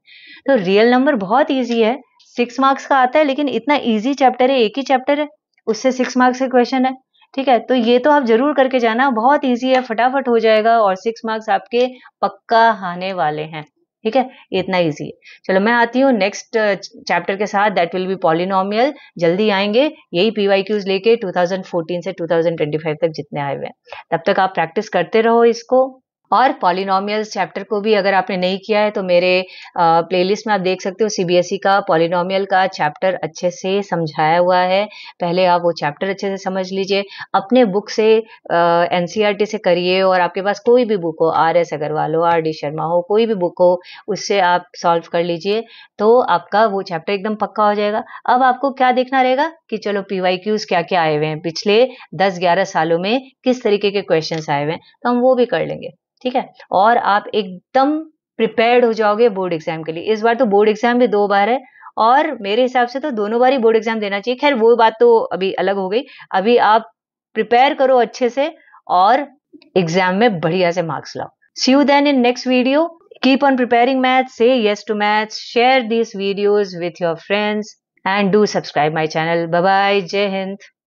तो रियल नंबर बहुत ईजी है, 6 मार्क्स का आता है, लेकिन इतना ईजी चैप्टर है, एक ही चैप्टर है, उससे 6 मार्क्स के क्वेश्चन है। ठीक है, तो ये तो आप जरूर करके जाना, बहुत इजी है, फटाफट हो जाएगा और 6 मार्क्स आपके पक्का आने वाले हैं। ठीक है, इतना इजी है। चलो मैं आती हूँ नेक्स्ट चैप्टर के साथ, दैट विल बी पॉलिनोमियल। जल्दी आएंगे यही पीवाईक्यूज लेके 2014 से 2025 तक जितने आए हुए हैं। तब तक आप प्रैक्टिस करते रहो इसको। और पॉलिनोमियल्स चैप्टर को भी अगर आपने नहीं किया है तो मेरे प्लेलिस्ट में आप देख सकते हो, सीबीएसई का पॉलिनोमियल का चैप्टर अच्छे से समझाया हुआ है। पहले आप वो चैप्टर अच्छे से समझ लीजिए, अपने बुक से एनसीईआरटी से करिए, और आपके पास कोई भी बुक हो, आर.एस. अग्रवाल हो, आर.डी. शर्मा हो, कोई भी बुक हो, उससे आप सॉल्व कर लीजिए, तो आपका वो चैप्टर एकदम पक्का हो जाएगा। अब आपको क्या देखना रहेगा कि चलो पीवाईक्यूज क्या क्या आए हुए हैं पिछले 10-11 सालों में, किस तरीके के क्वेश्चंस आए हुए हैं, तो हम वो भी कर लेंगे। ठीक है, और आप एकदम प्रिपेयर्ड हो जाओगे बोर्ड एग्जाम के लिए। इस बार तो बोर्ड एग्जाम भी 2 बार है, और मेरे हिसाब से तो दोनों बार ही बोर्ड एग्जाम देना चाहिए। खैर वो बात तो अभी अलग हो गई। अभी आप प्रिपेयर करो अच्छे से और एग्जाम में बढ़िया से मार्क्स लाओ। See you then in next video. Keep on preparing maths, say yes to maths, share these videos with your friends and do subscribe my channel. Bye bye, Jai Hind.